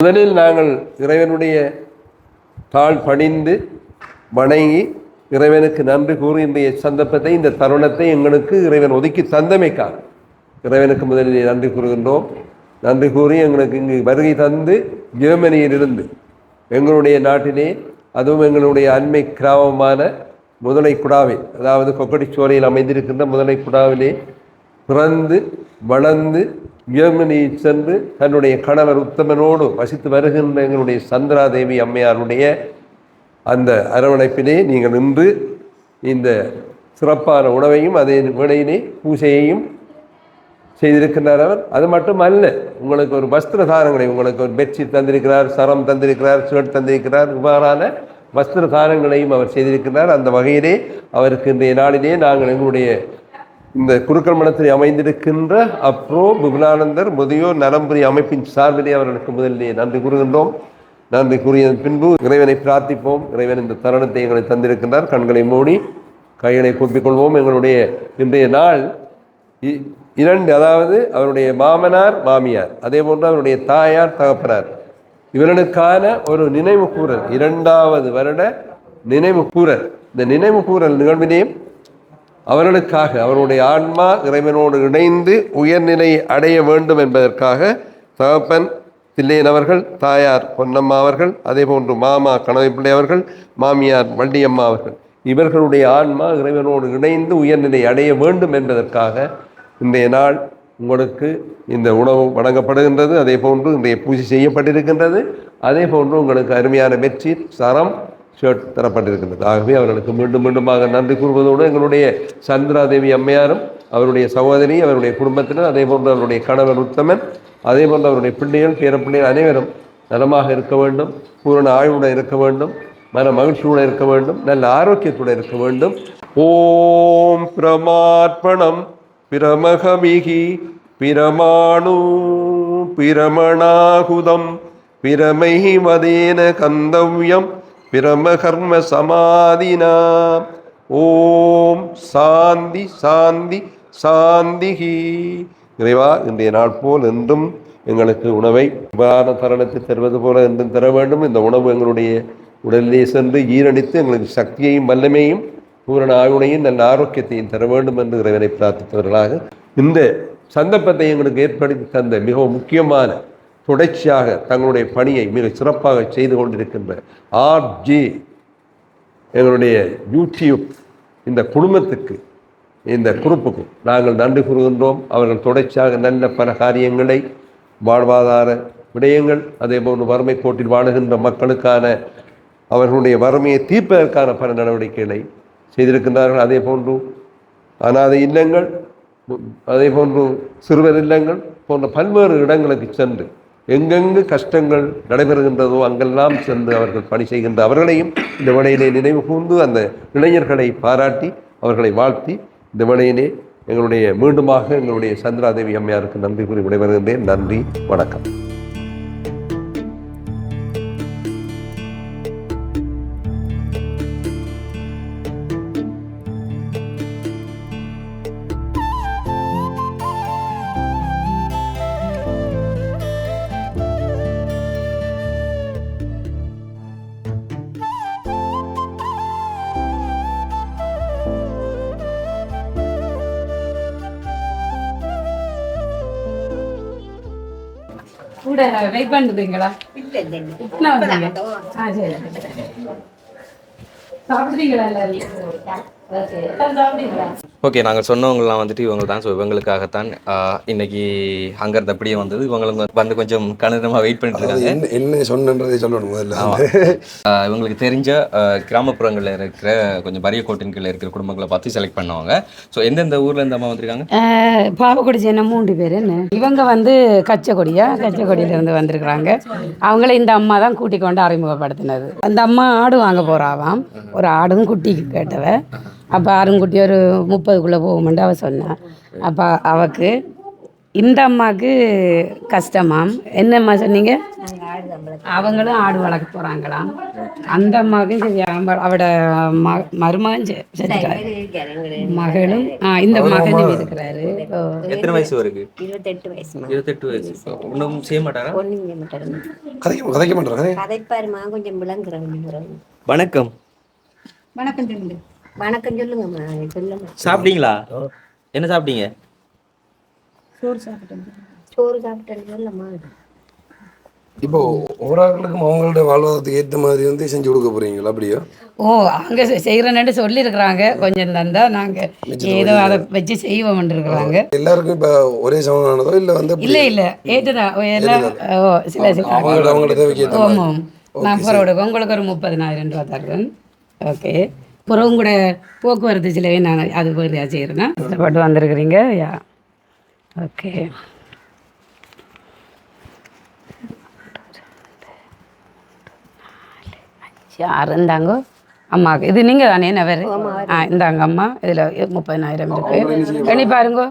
முதலில் நாங்கள் இறைவனுடைய தாழ் பணிந்து வணங்கி இறைவனுக்கு நன்றி கூறி இன்றைய சந்தர்ப்பத்தை, இந்த தருணத்தை எங்களுக்கு இறைவன் ஒதுக்கி தந்தமைக்காக இறைவனுக்கு முதலில் நன்றி கூறுகின்றோம். நன்றி கூறி எங்களுக்கு இங்கு வருகை தந்து ஜெர்மனியிலிருந்து எங்களுடைய நாட்டிலே, அதுவும் எங்களுடைய அண்மை கிராமமான முதலைக்குடாவில், அதாவது கொக்கட்டிச்சோலையில் அமைந்திருக்கின்ற முதலைக்குடாவிலே பிறந்து வளர்ந்து ஜெர்மனியை சென்று தன்னுடைய கணவர் உத்தமனோடு வசித்து வருகின்ற எங்களுடைய சந்திராதேவி அம்மையாருடைய அந்த அரவணைப்பிலே நீங்கள் நின்று இந்த சிறப்பான உணவையும் அதே வேளையிலே பூஜையையும் செய்திருக்கின்றார் அவர். அது மட்டுமல்ல, உங்களுக்கு ஒரு வஸ்திர தானங்களை, உங்களுக்கு ஒரு பெட்ஷீட் தந்திருக்கிறார், சரம் தந்திருக்கிறார், ஷர்ட் தந்திருக்கிறார், இவ்வாறான வஸ்திர தானங்களையும் அவர் செய்திருக்கிறார். அந்த வகையிலே அவருக்கு இன்றைய நாளிலே நாங்கள் எங்களுடைய இந்த குருக்கள் மடத்தில் அமைந்திருக்கின்ற அப்ரோ விபுலானந்தர் முதியோர் நலம்புரி அமைப்பின் சார்பிலே அவர்களுக்கு முதலிலே நன்றி கூறுகின்றோம். நன்றி கூறிய பின்பு இறைவனை பிரார்த்திப்போம். இறைவன் இந்த தருணத்தை எங்களை தந்திருக்கின்றார். கண்களை மூடி கைகளை கூப்பிக்கொள்வோம். எங்களுடைய இன்றைய நாள் 2, அதாவது அவருடைய மாமனார் மாமியார், அதே போன்று அவருடைய தாயார் தகப்பனார், இவர்களுக்கான ஒரு நினைவு கூறல், 2வது வருட நினைவு கூறல். இந்த நினைவு கூறல் நிகழ்வினையும் அவர்களுக்காக அவருடைய ஆன்மா இறைவனோடு இணைந்து உயர்நிலை அடைய வேண்டும் என்பதற்காக தகப்பன் தில்லையன் அவர்கள், தாயார் பொன்னம்மா அவர்கள், அதே போன்று மாமா கணவைப்பிள்ளை அவர்கள், மாமியார் வள்ளியம்மா அவர்கள், இவர்களுடைய ஆன்மா இறைவனோடு இணைந்து உயர்நிலை அடைய வேண்டும் என்பதற்காக இன்றைய நாள் உங்களுக்கு இந்த உணவு வழங்கப்படுகின்றது. அதே போன்று இன்றைய பூஜை செய்யப்பட்டிருக்கின்றது. அதே போன்று உங்களுக்கு அருமையான பெட்ஷீட், சரம், ஷர்ட் தரப்பட்டிருக்கின்றது. ஆகவே அவர்களுக்கு மீண்டும் மீண்டுமாக நன்றி கூறுவதோடு எங்களுடைய சந்திராதேவி அம்மையாரும் அவருடைய சகோதரி, அவருடைய குடும்பத்தினர், அதே போன்று அவருடைய கணவர் உத்தமன், அதே போன்று அவருடைய பிள்ளைகள், பேரப்பிள்ளைகள் அனைவரும் நலமாக இருக்க வேண்டும், பூரண ஆய்வுடன் இருக்க வேண்டும், மன மகிழ்ச்சியுடன் இருக்க வேண்டும், நல்ல ஆரோக்கியத்துடன் இருக்க வேண்டும். ஓம் பிரமார்ப்பணம் பிரமகமிகி பிரமாணு பிரமணாகுதம் பிரமை மதேன கந்தவ்யம் பிரமகர்ம சமாதினா. ஓம் சாந்தி சாந்தி சாந்திகி. இறைவா, இன்றைய நாள் போல் என்றும் எங்களுக்கு உணவை உபகார தருணத்தை தருவது போல என்றும் தர வேண்டும். இந்த உணவு எங்களுடைய உடலிலே சென்று ஈரணித்து எங்களுக்கு சக்தியையும் வல்லமையும் பூரண ஆயுணையும் நல்ல ஆரோக்கியத்தையும் தர வேண்டும் என்று இறைவனை பிரார்த்தித்தவர்களாக இந்த சந்தர்ப்பத்தை எங்களுக்கு ஏற்படுத்தி தந்த மிகவும் முக்கியமான, தொடர்ச்சியாக தங்களுடைய பணியை மிக சிறப்பாக செய்து கொண்டிருக்கின்ற ஆர்ஜே எங்களுடைய யூடியூப் இந்த குடும்பத்துக்கு, இந்த குரூப்புக்கு நாங்கள் நன்றி கூறுகின்றோம். அவர்கள் தொடர்ச்சியாக நல்ல பல காரியங்களை, வாழ்வாதார விடயங்கள், அதே போன்று வறுமை கோட்டில் வாழுகின்ற மக்களுக்கான அவர்களுடைய வறுமையை தீர்ப்பதற்கான பல நடவடிக்கைகளை செய்திருக்கின்றார்கள். அதே போன்று அனாதை இல்லங்கள், அதே போன்று சிறுவர் இல்லங்கள் போன்ற பல்வேறு இடங்களுக்கு சென்று எங்கெங்கு கஷ்டங்கள் நடைபெறுகின்றதோ அங்கெல்லாம் சென்று அவர்கள் பணி செய்கின்ற அவர்களையும் இந்த வேளையிலே நினைவு கூர்ந்து அந்த இளைஞர்களை பாராட்டி அவர்களை வாழ்த்தி இந்த வேளையிலே எங்களுடைய மீண்டுமாக எங்களுடைய சந்திராதேவி அம்மையாருக்கு நன்றி கூறி விடைபெறுகின்றேன். நன்றி, வணக்கம். கூட வெயிட் பண்ணுறீங்களா? சரி சாப்பிட்றீங்களா எல்லாரும்? சாப்பிட்றீங்களா? ஓகே, நாங்கள் சொன்னவங்கலாம் வந்துட்டு இவங்க தான். ஸோ இவங்களுக்காகத்தான் இன்னைக்கு அங்கேருந்து அப்படியே வந்தது. இவங்களுக்கு வந்து கொஞ்சம் கணிதமாக வெயிட் பண்ணிட்டு இருக்காங்க. என்ன சொன்னன்றதை சொல்லணும் முதல்ல. இவங்களுக்கு தெரிஞ்ச கிராமப்புறங்களில் இருக்கிற கொஞ்சம் வறிய கோட்டின்களில் இருக்கிற குடும்பங்களை பார்த்து செலக்ட் பண்ணுவாங்க. ஸோ எந்தெந்த ஊரில் இந்த அம்மா வந்திருக்காங்க? பாவக்குடி சேர்ந்த 3 பேர். இவங்க வந்து கச்சக்கொடியிலேருந்து வந்திருக்கிறாங்க. அவங்கள இந்த அம்மா தான் கூட்டிக் கொண்டு அறிமுகப்படுத்தினது. அந்த அம்மா ஆடு வாங்க போகிறாவாம். ஒரு ஆடும் குட்டிக்கு கேட்டவ. அப்போ ஆடுங்குட்டி ஒரு 30க்குள்ளே போகுமெண்டு அவள் சொன்னான். அப்போ அவக்கு இந்த அம்மாவுக்கு கஷ்டமாம். என்னம்மா சொன்னீங்க? அவங்களும் ஆடு வளர்க்க போகிறாங்களாம். அந்த அம்மாவுக்கும் சரி, அவட மருமகன் செஞ்சுட்டாரு. மகளும் இந்த மகனும் இருக்கிறாரு. எத்தனை வயசு இருக்கு? 28 வயசு. 28 வயசு. ஒன்றும் செய்ய மாட்டாரா? ஒன்றும் செய்ய மாட்டாரு. கதைக்க மாட்டாங்க. கதைப்பாருமா, கொஞ்சம் விளங்குறவங்க. வணக்கம். வணக்கம் சொல்லுங்க. வணக்கம் சொல்லுங்கம்மா. சொல்லுங்க. சாப்பிட்டீங்களா? என்ன சாப்பிட்டீங்க? சோறு சாப்பிட்டேன் சொல்லம்மா. இப்போ ஒவ்வொருக்கும் அவங்களோட வாழ்வாதாரத்துக்கு ஏற்ற மாதிரி வந்து செஞ்சு கொடுக்க போறீங்களா? அப்படியா? அங்கே செய்கிறேன்னு சொல்லியிருக்கிறாங்க. கொஞ்சம் தந்தா நாங்கள் ஏதோ அதை வச்சு செய்வோம்னு இருக்கிறாங்க. எல்லாருக்கும் இப்போ ஒரே சமமானதோ இல்லை வந்து? இல்லை ஏற்றுதான் எல்லாம். சில அவங்களோட தேவைக்கு ஏற்ற மாதிரி. ஆமாம். நான் புறவிட உங்களுக்கு ஒரு 30,000 ரூபா தருவேன். ஓகே. புறவும் கூட போக்குவரத்து சிலவே நான் அது போய் செய்கிறேன்னா கஷ்டப்பட்டு வந்திருக்கிறீங்க. Yeah okay. யார் இருந்தாங்க? அம்மாவுக்கு இது நீங்கள் தானே என்ன வேறு? இந்தாங்க அம்மா. இதில் 30,000 இருக்குது. எண்ணி பாருங்க.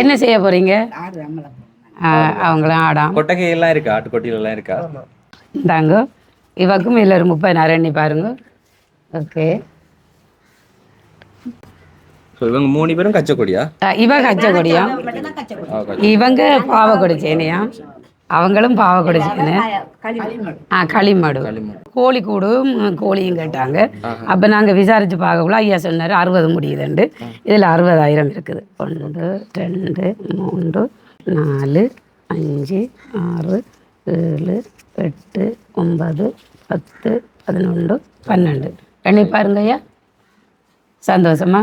என்ன செய்ய போகிறீங்க? அவங்களும் ஆடாம். கொட்டகையெல்லாம் இருக்கா? ஆட்டுக்கொட்டிலெல்லாம் இருக்கா? இந்தாங்க. இவக்கும் இதில் ஒரு 30,000 எண்ணி பாருங்க. ஓகே. இவங்க 3 பேரும் கச்சக்கொடியா? இவ கச்சக்கொடியா? இவங்க பாவக்கொடி சேனையா? அவங்களும் பாவக்கொடி சேனை. களிமடு. கோழி கூடும் கோழியும் கேட்டாங்க. அப்போ நாங்கள் விசாரித்து பார்க்கக்குள்ள ஐயா சொன்னார் 60 முடியுதுண்டு. இதில் 60,000 இருக்குது. 1 2 3 4 5 6 7 8 9 10 11 12 எண்ணி பாருங்க ஐயா. சந்தோஷமா?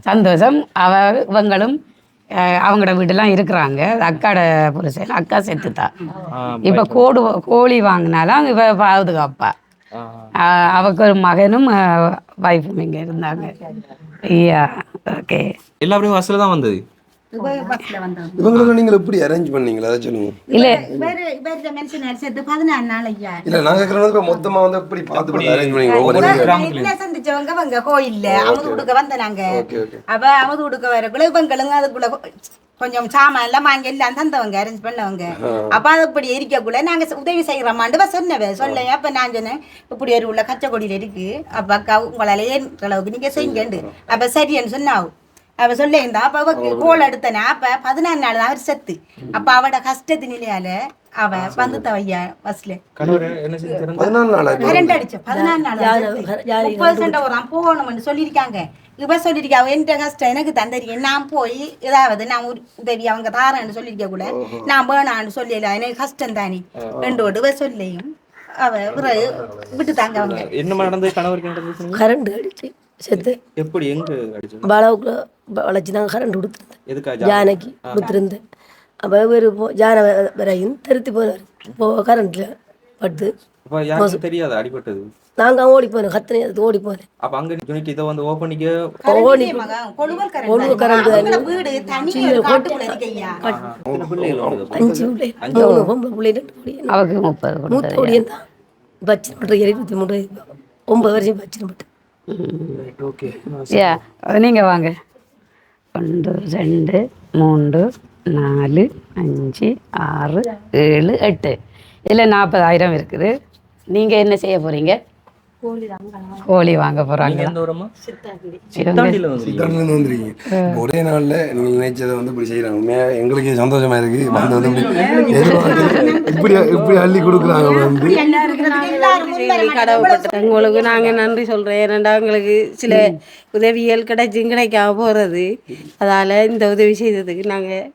சந்தோஷம். இவங்களும் அவங்களோட வீடெல்லாம் இருக்கிறாங்க. அக்காட புருஷன் அக்கா செத்துதான். இப்போ கோழி வாங்கினாலும் இவ பாதுகாப்பா. அவக்கு ஒரு மகனும் வைஃபும் இங்கே இருந்தாங்க. ஐயா ஓகே. எல்லாருமே பஸ்ஸில் தான் வந்தது. இவங்களுக்கு நீங்கள் எப்படி அரேஞ்ச் பண்ணீங்களா? அதை சொல்லுங்க. இல்லை இல்லை நாங்கள் இருக்கிறவங்க மொத்தமாக வந்து எப்படி பார்த்து அரேஞ்ச் பண்ணீங்க? சந்திச்சவங்க கோயில்ல அமுது கொடுக்க வந்தாங்க. அப்ப அமுது கொடுக்க வரக்குள்ள இவங்களுங்க அதுக்குள்ள கொஞ்சம் சாமான் எல்லாம் வாங்கி எல்லாம் தந்தவங்க அரேஞ்ச் பண்ணவங்க. அப்ப அது இப்படி இருக்கக்குள்ள நாங்க உதவி செய்யறோமான்னு சொன்னவே சொல்ல. அப்ப நான் சொன்னேன் இப்படி ஒரு உள்ள கச்சக்கொடியில இருக்கு. அப்ப அக்கா உங்களால ஏன்ற அளவுக்கு நீங்க செய்யுங்க. அப்ப சரின்னு சொன்னாவும். அவ சொல்லியிருந்தா. அப்ப அவக்கு கோல் எடுத்தனா. அப்ப 14 நாள் தான் அவர் செத்து. அப்ப அவட கஷ்டத்து நிலையால அவ வந்து தவையா பஸ்ல 14 நாள் கரண்ட் அடிச்சு 14 நாள் 30% ஒரு போகணும்னு சொல்லியிருக்காங்க. இவ சொல்லியிருக்கா எந்த கஷ்டம் எனக்கு தந்தறிய நான் போய் ஏதாவது நான் உதவி அவங்க தாரன்னு சொல்லியிருக்க கூட நான் வேணான்னு சொல்லல. எனக்கு கஷ்டம் தானே ரெண்டோடு இவ சொல்லியும் அவ விட்டு தாங்க. அவங்க என்ன நடந்தது? கணவருக்கு கரண்ட் அடிச்சு செத்து. எப்படி? எங்க அடிச்சு? பலவுக்குள்ள வளைச்சு தான் கரண்ட் கொடுத்துருந்தேன். ஜானகி கொடுத்துருந்தேன். அப்போ ஒரு ஜான வரையும் திருத்தி போனார். இப்போ கரண்ட்டில் பட்டு தெரியாது அடிபட்டது. நாங்கள் ஓடி போனோம். கத்தனை ஓடி போனேன். அப்போ அங்கே யூனிட் இதை வந்து ஓப்பனிக்க கொழுவல் கரண்ட் 5 பிள்ளைங்க. அவருக்கு 30 மூத்த ஓடியன் தான் பச்சனை மட்டும் 23 9 வருஷம் பச்சனை மட்டும். நீங்கள் வாங்க. 1 2 3 4 5 6 7 8 இதில் 40,000 இருக்குது. நீங்கள் என்ன செய்ய போகிறீங்க? கோழி வாங்க போகிறாங்க. ஒரே நாளில் நீங்கள் நினைச்சதை வந்து இப்படி செய்கிறாங்க. உண்மையாக எங்களுக்கு சந்தோஷமாக இருக்குது. வந்து வந்து இப்படி இப்படி அள்ளி கொடுக்குறாங்க. வந்து கடவுப்பட்ட உங்களுக்கு நாங்கள் நன்றி சொல்கிறேன். ஏன்னா எங்களுக்கு சில உதவிகள் கிடைக்காம போகிறது. அதால் இந்த உதவி செய்ததுக்கு நாங்கள்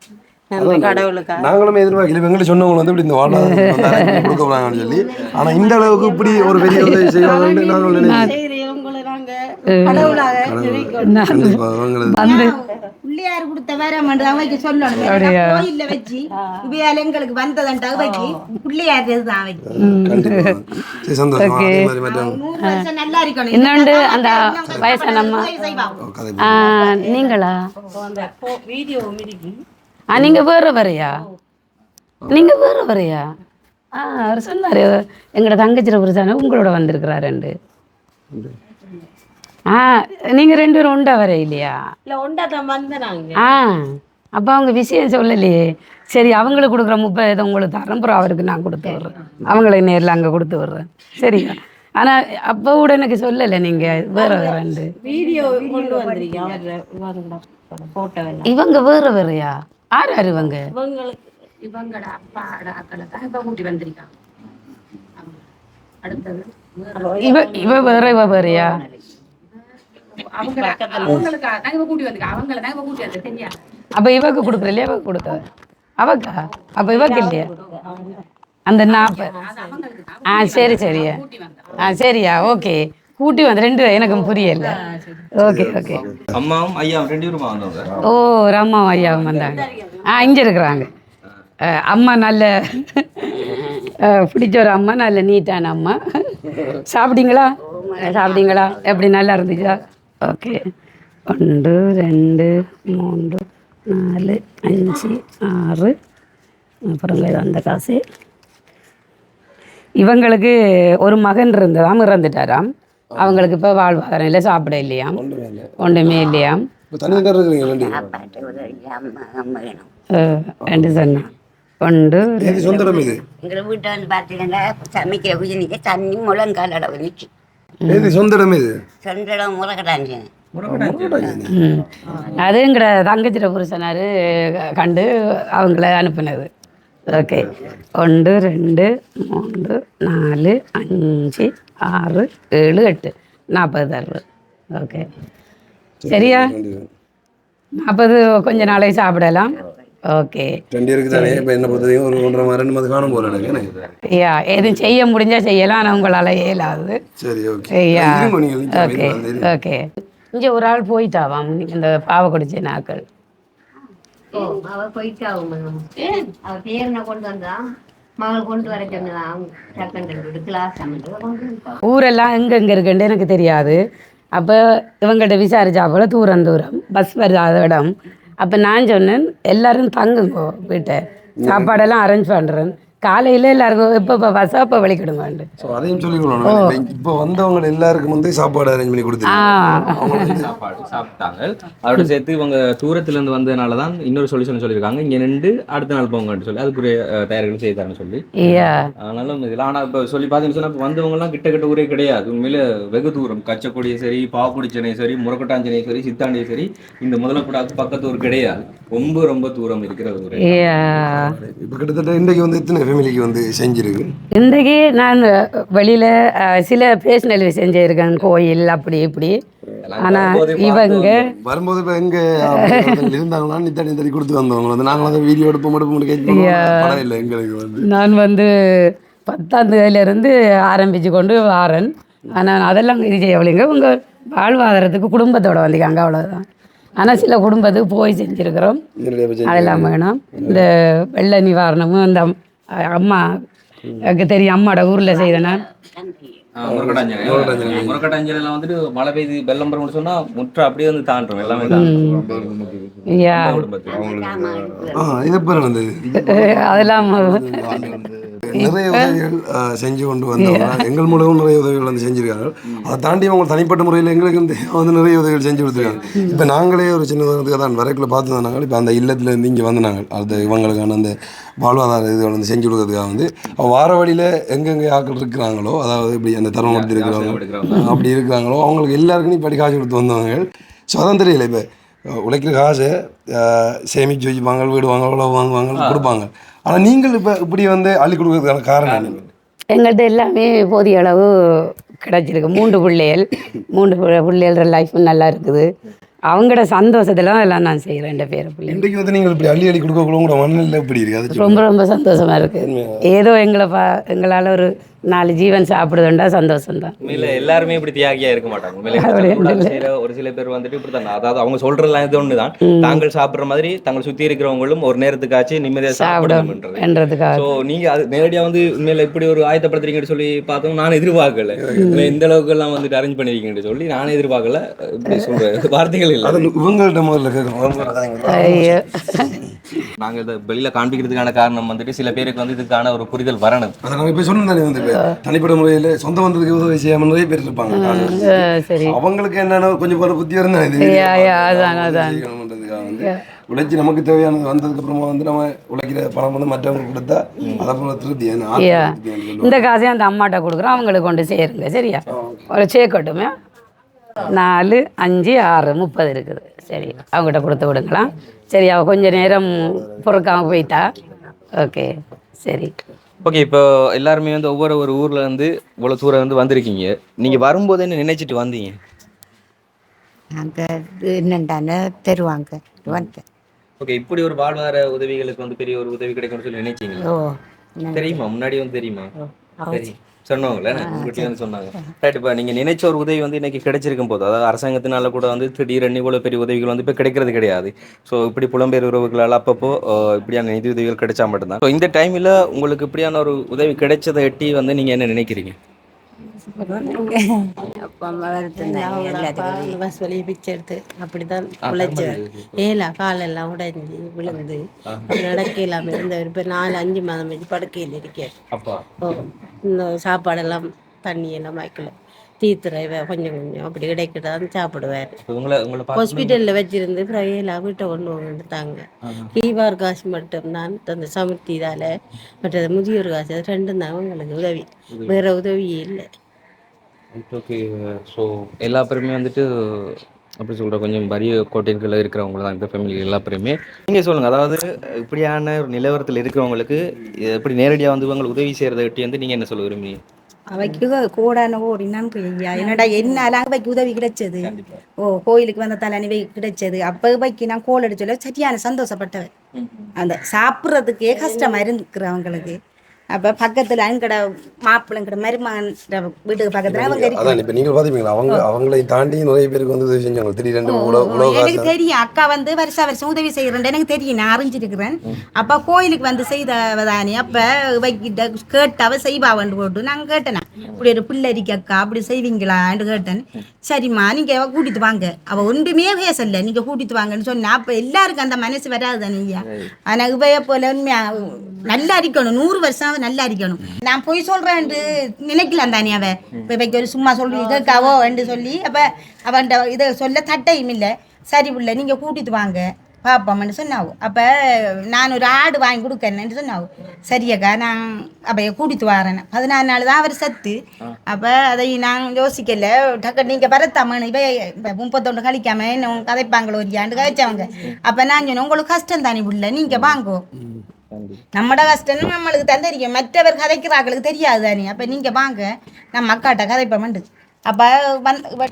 கடவுளுக்கா நாங்களும் எதிர்பார்க்கல எங்களை சொன்னவங்க வந்து இப்படி இந்த வாழ்வாதாரம் கொடுக்க போறாங்கன்னு சொல்லி ஆனா இந்த அளவுக்கு இப்படி ஒரு பெரிய உதவி செய்வாங்கன்னு நாங்கள் நினைக்கிறோம். உங்களை நாங்க கடவுளாக கண்டிப்பா அவங்களுக்கு வந்து பிள்ளையார் கொடுத்த வரம் அவைக்கு சொல்லணும் கோயில்ல வச்சு இவையால எங்களுக்கு வந்ததன்ட்டு அவைக்கு பிள்ளையார் தான் அவைக்கு கண்டிப்பா சரி சந்தோஷம் அதே மாதிரி மற்ற 100 வருஷம் நல்லா இருக்கணும். இன்னொன்று அந்த வயசானம்மா கதை நீங்களா அந்த வீடியோ மிதிக்கும் நீங்க வேற வரையா நீங்க வேற வரையா அவர் சொன்னாரு எங்களோட தங்கச்சிர புருஷான உங்களோட வந்திருக்கிறாரு நீங்க 2 பேரும் உண்டா வர இல்லையா இல்ல ஒண்டாதான் வந்தனாங்க அப்போ அவங்க விஷயம் சொல்லலையே. சரி அவங்களுக்கு கொடுக்குற 30 உங்களுக்கு தரேன், அப்புறம் அவருக்கு நான் கொடுத்து விட்றேன், அவங்களுக்கு நேரில் அங்கே கொடுத்து விட்றேன். சரியா? ஆனால் அப்போ கூட எனக்கு சொல்லலை நீங்கள் வேற வேறண்டு வீடியோ கொண்டு வந்திருக்கீங்க போட்டோ இவங்க வேற வேறையா? யார் யார் இவங்க? இவங்களுக்கு இவங்களோட அப்பாட அக்களை இப்போ கூட்டி வந்திருக்காங்க. அடுத்தது இவ வேற இவ வேறையா? அப்ப இவக்கு கொடுக்குற இல்லையா? இவக்கு கொடுக்க அவக்கா? அப்ப இவக்கு இல்லையா? அந்த 40 சரி சரியா சரியா ஓகே கூட்டி வந்து 2 எனக்கு புரியல. ஓகே ஓகே அம்மாவும் ஐயாவும் 2 பேரும் வந்தவங்க. ஓ ஒரு அம்மாவும் ஐயாவும் வந்தாங்க. இங்கே இருக்கிறாங்க. அம்மா நல்ல பிடிச்ச ஒரு அம்மா, நல்ல நீட்டான அம்மா. சாப்பிட்டீங்களா? சாப்பிட்டீங்களா? எப்படி நல்லா இருந்துச்சா? ஓகே 1 2 3 4 5 6 அப்புறம் அந்த காசு. இவங்களுக்கு ஒரு மகன் இருந்ததாம், இறந்துட்டாராம். அவங்களுக்கு இப்போ வாழ்வாதாரம் இல்லை, சாப்பிட இல்லையாம், ஒன்றுமே இல்லையாம். 2 சொன்னா 1 சொந்த இடம் இது. எங்களை வீட்டை வந்து பார்த்தீங்கன்னா சமைக்கிற குஜினிக்கு தண்ணி முழங்கால் அளவு நிற்கி. சொந்த இடம் இது. சொந்த இடம் முளக்கட்டாஞ்சி. அது எங்கட தங்கச்சிர புருஷனாரு கண்டு அவங்கள அனுப்புனது. ஓகே 1 2 3 4 5 6 7 8 40 தருவது. ஓகே சரியா? 40 கொஞ்ச நாளைக்கு சாப்பிடலாம். ஓகே 2 இருக்கு தானே. இப்போ என்ன பொறுத்தவரைக்கும் ஒரு 1.5 2 மாதம் காணும் போகிறேன். ஐயா எதுவும் செய்ய முடிஞ்சா செய்யலாம், ஆனால் உங்களால் இயலாது. சரி ஓகே ஐயா ஓகே ஓகே. இங்கே ஒரு ஆள் போயிட்டாவாம் இந்த பாவக்குடிச்ச நாட்கள். அவள் போயிட்டு அவள் பேரனை கொண்டு வந்தா மகள் கொண்டு வர சொன்னதான் கிளாஸ் ஊரெல்லாம் எங்கெங்கே இருக்குன்னு எனக்கு தெரியாது. அப்போ இவங்கள்ட்ட விசாரிச்சா போல தூரம் பஸ் வராத இடம். அப்போ நான் சொன்னேன் எல்லாரும் தங்குங்கோ வீட்டை, சாப்பாடெல்லாம் அரேஞ்ச் பண்ணுறேன், காலையில் எல்லாருக்கும் இப்போ பஸ்ஸாக இப்போ வெளிக்கிடுங்க. ஸோ அதையும் சொல்லிக்கணும். இப்போ வந்தவங்க எல்லாருக்கும் வந்து சாப்பாடு அரேஞ்ச் பண்ணி கொடுத்து சாப்பாடு சாப்பிட்டாங்க. அதோட சேர்த்து இவங்க தூரத்துலேருந்து வந்ததுனால தான் இன்னொரு சொல்யூஷன் சொல்லியிருக்காங்க, இங்கே நின்று அடுத்த நாள் போங்கன்னு சொல்லி அதுக்குரிய தயாரிகள் செய்தாருன்னு சொல்லி. ஆனாலும் இதில் ஆனால் இப்போ சொல்லி பார்த்தீங்கன்னு சொன்னால் இப்போ வந்தவங்கலாம் கிட்ட ஊரே கிடையாது. உண்மையில வெகு தூரம், கச்சக்கொடியும் சரி, பாவக்குடிச்சனையும் சரி, முரக்கட்டாஞ்சனையும் சரி, சித்தாண்டியும் சரி, இந்த முதலப்படாக்கு பக்கத்து ஊர் கிடையாது. ரொம்ப ரொம்ப தூரம் இருக்கிற ஊர். இப்போ கிட்டத்தட்ட இன்றைக்கு வந்து எத்தனை ஃபேமிலிக்கு வந்து செஞ்சிருக்கு? இன்றைக்கு நான் வெளியில் சில பேர்சனல் செஞ்சிருக்கேன், கோயில் அப்படி இப்படி. ஆனால் இவங்க வரும்போது இப்போ எங்கே இருந்தாங்கன்னா நித்தாடி கொடுத்து வந்தவங்க வந்து நாங்கள் வந்து வீடியோ எடுப்போம் இல்லை. எங்களுக்கு வந்து நான் வந்து 10ஆம் தேதியிலேருந்து ஆரம்பித்து கொண்டு வாரேன். ஆனால் அதெல்லாம் இது செய்யவில்லைங்க. உங்கள் வாழ்வாதாரத்துக்கு குடும்பத்தோடு வந்திருக்காங்க, அவ்வளோதான். ஆனால் சில குடும்பத்துக்கு போய் செஞ்சுருக்கிறோம், அதெல்லாம் வேணும். இந்த வெள்ள நிவாரணமும் இந்த அம்மா எனக்கு தெரியும், அம்மாவோட ஊரில் செய்தேன்னா முரக்கட்டாஞ்சலாம் வந்துட்டு மழை பெய்து வெள்ளம் பருவம்னு சொன்னா முற்ற அப்படியே வந்து தாண்டுறோம் எல்லாமே. அதெல்லாம் நிறைய உதவிகள் செஞ்சு கொண்டு வந்தவங்க எங்கள் மூலமும் நிறைய உதவிகள் வந்து செஞ்சுருக்காங்க. அதை தாண்டி அவங்க தனிப்பட்ட முறையில் எங்களுக்கு வந்து நிறைய உதவிகள் செஞ்சு கொடுத்துருக்காங்க. இப்போ நாங்களே ஒரு சின்ன உதவிக்கு தான் வரைக்குள்ள பார்த்து வந்தாங்க. இப்போ அந்த இல்லத்துலேருந்து இங்கே வந்தாங்க, அது இவங்களுக்கான அந்த வாழ்வாதார இதுகள் வந்து செஞ்சு கொடுக்கறதுக்காக வந்து வார வழியில் எங்கெங்கே ஆக்கள் இருக்கிறாங்களோ, அதாவது இப்படி அந்த தரம் கொடுத்து இருக்கிறாங்க அப்படி இருக்கிறாங்களோ அவங்களுக்கு எல்லாருக்குமே இப்படி காசு கொடுத்து வந்தவங்க. ஸோ அதான் தெரியல, இப்போ உழைக்கிற காசை சேமித்து வச்சுப்பாங்க, வீடு வாங்க, உழவு வாங்குவாங்க, கொடுப்பாங்க. ஆனால் நீங்கள் இப்போ இப்படி வந்து அள்ளி கொடுக்கறதுக்கான காரணம் என்ன? எங்கள்கிட்ட எல்லாமே போதிய அளவு கிடச்சிருக்கு. 3 பிள்ளைகள் லைஃப் நல்லா இருக்குது. அவங்களோட சந்தோஷத்துல எல்லாம் நான் செய்கிறேன் என் பேர பிள்ளை. இன்றைக்கு வந்து நீங்கள் இப்படி அள்ளி கொடுக்க கூட மண்ணில் இப்படி இருக்கு அது ரொம்ப ரொம்ப சந்தோஷமா இருக்கு. ஏதோ எங்களால் ஒரு 4 ஜீவன் சாப்பிடுதுண்டா சந்தோஷம்தான். உண்மையில எல்லாருமே இப்படி தியாகியா இருக்க மாட்டாங்க. உண்மையில செய்யற ஒரு சில பேர் வந்துட்டு இப்படி தான், அதாவது அவங்க சொல்றதுலாம் இது ஒண்ணுதான், தாங்கள் சாப்பிடுற மாதிரி தங்களை சுத்தி இருக்கிறவங்களும் ஒரு நேரத்துக்காச்சு நிம்மதியா சாப்பிடணும்ன்றதுக்காக. ஸோ நீங்க அது நேரடியா வந்து உண்மையில இப்படி ஒரு ஆயத்தப்படுத்துறீங்கன்னு சொல்லி பார்த்தோம். நான் எதிர்பார்க்கல இந்த அளவுக்கு எல்லாம் வந்துட்டு அரேஞ்ச் பண்ணிருக்கீங்கன்னு சொல்லி நானே எதிர்பார்க்கல. இப்படி சொல்ற வார்த்தைகள் இல்லை. இவங்கள்ட்ட முதல்ல கேட்கணும். ஐயோ, நாங்க இதை வெளியில காண்பிக்கிறதுக்கான காரணம் வந்துட்டு சில பேருக்கு வந்து இதுக்கான ஒரு புரிதல் வரணும். அதை நம்ம இப்போ சொன்னதானே வந்து தனிப்பட்ட முறையில் சொந்த பந்தத்துக்கு உதவி செய்யாமல் நிறைய பேர் இருப்பாங்க. சரி, அவங்களுக்கு என்னன்னா கொஞ்சம் ஒரு புத்தி இருந்தா இது வந்து உழைச்சி நமக்கு தேவையானது வந்ததுக்கு அப்புறமா வந்து நம்ம உழைக்கிற பணம் வந்து மற்றவங்களுக்கு கொடுத்தா அதை போல திருப்தி. இந்த காசையும் அந்த அம்மாட்ட கொடுக்குறோம், அவங்களுக்கு கொண்டு சேருங்க. சரியா, ஒரு சேர்க்கட்டுமே. 4, 5, 6, 30 இருக்குது. சரி, அவங்ககிட்ட கொடுத்து விடுங்களா. சரி, அவள் கொஞ்சம் நேரம் பொறுக்காமல் போயிட்டா. ஓகே, சரி. ஓகே, இப்போ எல்லாருமே வந்து ஒவ்வொரு ஒரு ஊர்ல இருந்து இவ்வளோ தூரம் வந்து வந்திருக்கீங்க. நீங்க வரும்போது என்ன நினைச்சிட்டு வந்தீங்க? நாங்கள் என்னண்டான தருவாங்க வந்தேன். ஓகே, இப்படி ஒரு வாழ்வாதார உதவிகளுக்கு வந்து பெரிய ஒரு உதவி கிடைக்கும்னு சொல்லி நினைச்சீங்களா? தெரியுமா, முன்னாடி வந்து தெரியுமா? சரி, சொன்னவங்களே உங்கள்கிட்ட வந்து சொன்னாங்க. ரைட், இப்போ நீங்கள் நினைச்ச ஒரு உதவி வந்து இன்னைக்கு கிடைச்சிருக்கும் போது, அதாவது அரசாங்கத்தினால கூட வந்து திடீரென்னு இவ்வளோ பெரிய உதவிகள் வந்து இப்போ கிடைக்கிறது கிடையாது. ஸோ இப்படி புலம்பெயர் உறவுகளால் அப்பப்போ இப்படியான நிதி உதவிகள் கிடைச்சா மட்டும்தான். ஸோ இந்த டைமில் உங்களுக்கு இப்படியான ஒரு உதவி கிடைச்சதை எட்டி வந்து நீங்கள் என்ன நினைக்கிறீங்க? பஸ் வழியை பிச்சை எடுத்து அப்படிதான் உழைச்சேன். காலெல்லாம் உடைஞ்சி விழுந்து நடக்க இல்லாமல் இருந்தவர் இப்போ 4-5 மாதம் வச்சு படுக்கையில் இருக்கேன். இந்த சாப்பாடெல்லாம் தண்ணி எல்லாம் வைக்கல, தீத்துறைவ கொஞ்சம் கொஞ்சம் அப்படி கிடைக்கிட்டான்னு சாப்பிடுவார். ஹாஸ்பிட்டலில் வச்சிருந்து எல்லாம் வீட்டை கொண்டு வந்துட்டாங்க. கீவார் காசு மட்டும்தான் அந்த சமர்த்திதால, மற்றது முதியோர் காசு, அது 2 தான் உங்களுக்கு உதவி, வேற உதவியே இல்லை. ஓகே, ஸோ எல்லா பேருமே வந்துட்டு அப்படி சொல்கிற கொஞ்சம் வரிய கோட்டைகளில் இருக்கிறவங்க தான் இந்த ஃபேமிலி எல்லா பேருமே. நீங்கள் சொல்லுங்கள், அதாவது இப்படியான ஒரு நிலவரத்தில் இருக்கிறவங்களுக்கு எப்படி நேரடியாக வந்து இவங்களுக்கு உதவி செய்கிறத எட்டி வந்து நீங்கள் என்ன சொல்ல விரும்புறீங்க? அவைக்கு கூடான ஓடி நன்றி ஐயா. என்னடா என்னால் அவைக்கு உதவி கிடைச்சது. கோயிலுக்கு வந்த தலைநிவை கிடைச்சது. அப்போ வைக்கு நான் கோல் அடிச்சல சரியான சந்தோஷப்பட்டவன். அந்த சாப்பிட்றதுக்கே கஷ்டமா இருக்கிறவங்களுக்கு அப்போ பக்கத்தில் எங்கட மாப்பிள்ளைங்கிற மருமகன் வீட்டுக்கு பக்கத்தில் அவங்க இப்போ நீங்கள் பார்த்தீங்களா, அவங்களை தாண்டி நிறைய பேருக்கு வந்து உதவி செஞ்சாங்க. திடீரென்று எனக்கு தெரியும், அக்கா வந்து வருஷம் உதவி செய்கிறேன் எனக்கு தெரியும், நான் அறிஞ்சிருக்கிறேன். அப்போ கோயிலுக்கு வந்து செய்தவதானே, அப்போ வைக்கிட்ட கேட்டாவ செய்வாவன்னு போட்டு நாங்கள் கேட்டேன், இப்படி ஒரு பிள்ளை இருக்கு அக்கா, அப்படி செய்வீங்களான்னு கேட்டேன். சரிம்மா நீங்கள் கூட்டிட்டு வாங்க, அவள் ஒன்றுமே பேசல, நீங்கள் கூட்டிட்டு வாங்கன்னு சொன்னேன். அப்போ எல்லாருக்கும் அந்த மனசு வராது தானே ஐயா. ஆனால் இவைய போல நல்லா இருக்கணும், 100 வருஷம் நல்லா இருக்கணும். நான் போய் சொல்றேன் நினைக்கல தானே அவ இப்போ ஒரு சும்மா சொல்லி கேட்காவோ என்று சொல்லி அப்போ அவன் இதை சொல்ல தட்டையும் இல்லை. சரி பிள்ளை நீங்கள் கூட்டிட்டு வாங்க பார்ப்போம்னு சொன்னாவோ. அப்போ நான் ஒரு ஆடு வாங்கி கொடுக்கறேன்னு சொன்னாவோ. சரியக்கா நான் அப்போ கூட்டிட்டு வரேன். 14 நாள் தான் அவர் சத்து. அப்போ அதை நான் யோசிக்கல, டக்கு நீங்கள் பரத்தாமன்னு இவ 31 கழிக்காம என்ன கதைப்பாங்களோ ஒரியாண்டு கதைச்சவங்க. அப்போ நான் சொன்னேன், உங்களுக்கு கஷ்டம் தானே பிள்ளை, நீங்கள் வாங்கோ, நம்மட கஷ்டம் நம்மளுக்கு தான் தெரியும், மற்றவர் கதைக்கிறாங்களுக்கு தெரியாது தானே. அப்போ நீங்கள் வாங்க, நம்ம அக்காட்ட கதைப்போம்ண்டு. அப்போ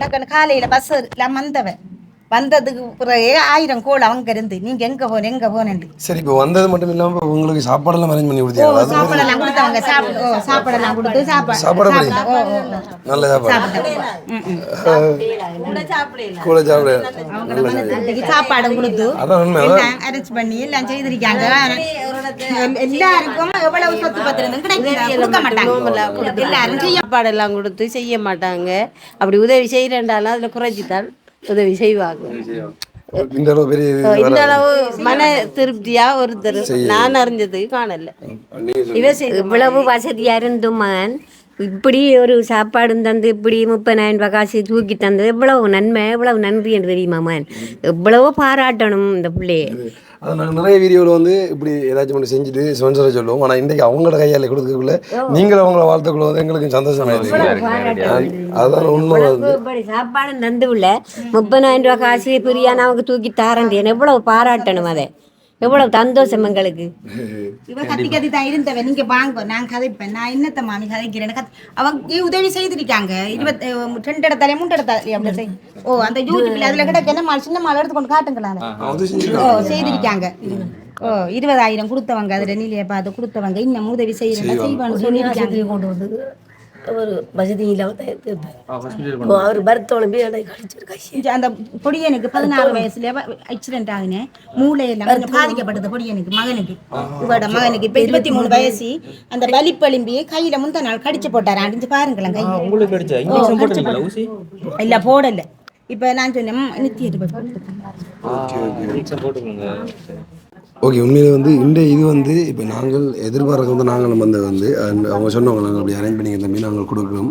டக்குன்னு காலையில் பஸ் எல்லாம் வந்ததுக்கு பிறகு 1000 கோல் அவங்க இருந்து நீங்கள் எங்கே போனேன். சரி, இப்போ வந்தது மட்டும் இல்லாமல் உங்களுக்கு சாப்பாடெல்லாம் அரேஞ்ச் பண்ணி கொடுத்தீங்க? சாப்பாடெல்லாம் கொடுத்தவங்க, சாப்பாடெல்லாம் கொடுத்து சாப்பாடு நல்ல சாப்பாடு கொடுத்து அரேஞ்ச் பண்ணி எல்லாம் செய்திருக்காங்க. எல்லாருக்கும் எவ்வளவு சொத்து பத்திரம் கொடுக்க மாட்டாங்க, எல்லாரும் சாப்பாடெல்லாம் கொடுத்து செய்ய மாட்டாங்க. அப்படி உதவி செய்யறேன்டாலும் அதில் குறைச்சித்தான் உதவி செய்வாங்க. இந்த அளவு மன திருப்தியா ஒருத்தர் நான் அறிஞ்சதுக்கு காணல. இவ்வளவு வசதியா இருந்தும் மகன் இப்படி ஒரு சாப்பாடு தந்து இப்படி 30,000 ரூபாய் காசு தூக்கி தந்தது எவ்வளவு நன்மை, எவ்வளவு நன்றி என்று தெரியுமா மகன். எவ்வளவோ பாராட்டணும் இந்த பிள்ளையை. அதை நாங்கள் நிறைய வீடியோவில் வந்து இப்படி ஏதாச்சும் ஒன்று செஞ்சுட்டு ஸ்பான்சரை சொல்லுவோம். ஆனால் இன்றைக்கு அவங்களோட கையால் கொடுக்கக்குள்ள நீங்களும் அவங்கள வாழ்த்துக்குள்ள வந்து எங்களுக்கு சந்தோஷமாயிருக்கு. அதுதான் உண்மை. இப்படி சாப்பாடு தந்து உள்ள 30,000 ரூபாய் காசு பிரியாணி அவங்க தூக்கி தாரண்டேன் எவ்வளவு பாராட்டணும். அதை எவ்வளவு சந்தோஷம் எங்களுக்கு. இவ கத்தி தான் இருந்தவன். நீங்க வாங்க, நான் கதைப்பேன். நான் என்னத்த மாமி கதைக்கிறேன். அவங்க உதவி செய்திருக்காங்க. 22 இடத்துல 3 இடத்துல அப்படி செய். ஓ அந்த யூடியூப்ல அதுல கிட்ட என்ன மால் சின்ன மால் எடுத்து கொண்டு காட்டுங்களா. செய்திருக்காங்க. 20,000 கொடுத்தவங்க அதுல நீலையை பார்த்து கொடுத்தவங்க இன்னும் உதவி செய்யறேன்னு சொல்லியிருக்காங்க. கொண்டு வந்து ஒரு வசதி இல்லாமல் அவர் பரத்தோளம் கழிச்சிருக்காங்க. அந்த பொடியனுக்கு 16 வயசுல ஆக்சிடென்ட் ஆகுனேன். மூளையெல்லாம் கொஞ்சம் பாதிக்கப்பட்டது பொடியனுக்கு, மகனுக்கு. இவட மகனுக்கு இப்ப 23 வயசு. அந்த வலிப்பெலும்பி கையில முந்த நாள் கடிச்சு போட்டாரு. அடிஞ்சு பாருங்களேன் கை. இல்ல போடல. இப்ப நான் சொன்னேன் நித்திய ஓகே. உண்மையிலே வந்து இந்த இது வந்து இப்போ நாங்கள் எதிர்பார்க்க வந்து நாங்களும் வந்து அவங்க சொன்னவங்க நாங்கள் அப்படி அரேஞ்ச் பண்ணிக்கிற தம்பி நாங்கள் கொடுக்குறோம்,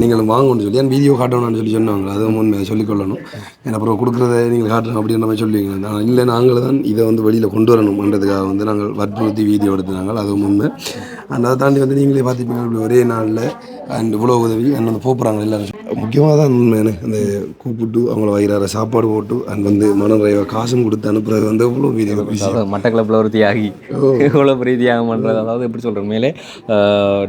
நீங்களும் வாங்கணும்னு சொல்லி அந்த வீடியோ காட்டணும்னு சொன்னாங்க. அதுவும் உண்மையை சொல்லிக்கொள்ளணும். ஏன்னா அப்புறம் கொடுக்குறத நீங்கள் காட்டணும் அப்படின்ற மாதிரி சொல்லுவீங்க. ஆனால் இல்லை, நாங்கள் தான் இதை வந்து வெளியில் கொண்டு வரணும்ன்றதுக்காக வந்து நாங்கள் வற்புறுத்தி வீடியோ எடுத்துனாங்க. அதுவும் உண்மை. அதை தாண்டி வந்து நீங்களே பார்த்துப்பீங்க ஒரே நாளில் அண்ட் இவ்வளோ உதவி அண்ட் வந்து போகிறாங்க எல்லாரும். முக்கியமாக தான் உண்மையான அந்த கூப்பிட்டு அவங்கள வயிறார சாப்பாடு போட்டு அண்ட் வந்து மனநிறைவாக காசும் கொடுத்து அனுப்புறது வந்து எவ்வளோ வீடியோ மட்டக்களப்பில் ஒரு தியாகி இவ்வளோ பெரிய தியாகம் பண்ணுறது. அதாவது எப்படி சொல்கிறோம், மேலே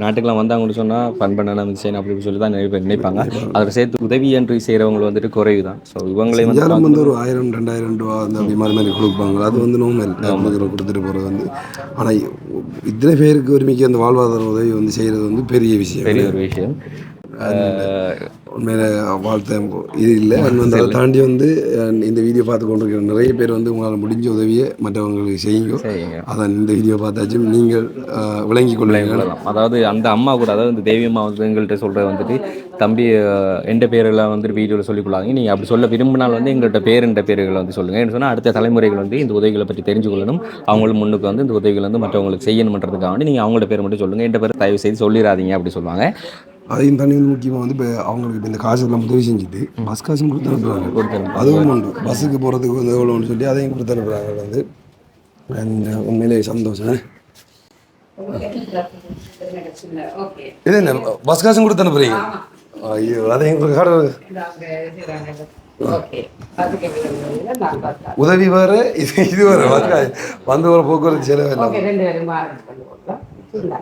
நாட்டுக்கெல்லாம் வந்தாங்கன்னு சொன்னால் ஃபன் பண்ண நம்ம செய்யணும் அப்படின்னு சொல்லி தான் நிறைய பேர் நினைப்பாங்க. அதில் சேர்த்து உதவி என்று செய்கிறவங்க வந்துட்டு குறைவு தான். ஸோ இவங்களே வந்து ஒரு 1000-2000 ரூபா அந்த அப்படி மாதிரி கொடுப்பாங்க. அது வந்து நோமல் கொடுத்துட்டு போகிறது வந்து. ஆனால் இத்தனை பேருக்கு ஒருமிக்க அந்த வாழ்வாதார உதவி வந்து செய்கிறது வந்து பெரிய விஷயம், பெரிய ஒரு விஷயம். உண்மையில வாழ்த்த இது இல்லை. வந்து அதை தாண்டி வந்து இந்த வீடியோ பார்த்து கொண்டிருக்கிற நிறைய பேர் வந்து உங்களால் முடிஞ்ச உதவியை மற்றவங்களுக்கு செய்யுங்க. அதான் இந்த வீடியோ பார்த்தாச்சும் நீங்கள் விளங்கி கொள்ளுங்கள். அதாவது அந்த அம்மா கூட, அதாவது இந்த தேவி அம்மா வந்து எங்கள்கிட்ட சொல்கிறது வந்துட்டு, தம்பி எந்த பேரெல்லாம் வந்துட்டு வீடியோவில் சொல்லிக்கொள்ளாங்க. நீங்கள் அப்படி சொல்ல விரும்பினால் வந்து எங்கள்கிட்ட பேருன்ற பேர்களை வந்து சொல்லுங்கள். என்ன சொன்னால் அடுத்த தலைமுறைகள் வந்து இந்த உதவிகளை பற்றி தெரிஞ்சு கொள்ளணும். அவங்களும் முன்னுக்கு வந்து இந்த உதவிகளை வந்து மற்றவங்களுக்கு செய்யணுன்றதுக்காக வந்து நீங்கள் அவங்களோட பேர் மட்டும் சொல்லுங்கள். எந்த பேர் தயவு செய்து சொல்லிடாதீங்க அப்படி சொல்லுவாங்க. அதையும் தாண்டி வந்து முக்கியமாக வந்து இப்போ அவங்களுக்கு இப்போ இந்த காசு எல்லாம் உதவி செஞ்சுட்டு பஸ் காசும் கொடுத்து அனுப்புகிறாங்க. அதுவும் உண்டு. பஸ்ஸுக்கு போகிறதுக்கு வந்து எவ்வளோன்னு சொல்லி அதையும் கொடுத்து அனுப்புகிறாங்க. வந்து உண்மையிலே சந்தோஷம். இது என்ன பஸ் காசும் கொடுத்து அனுப்புறீங்க? ஐயோ, அதையும் உதவி வேற இது வேற வந்து ஒரு போக்குவரத்து செலவு இல்லை.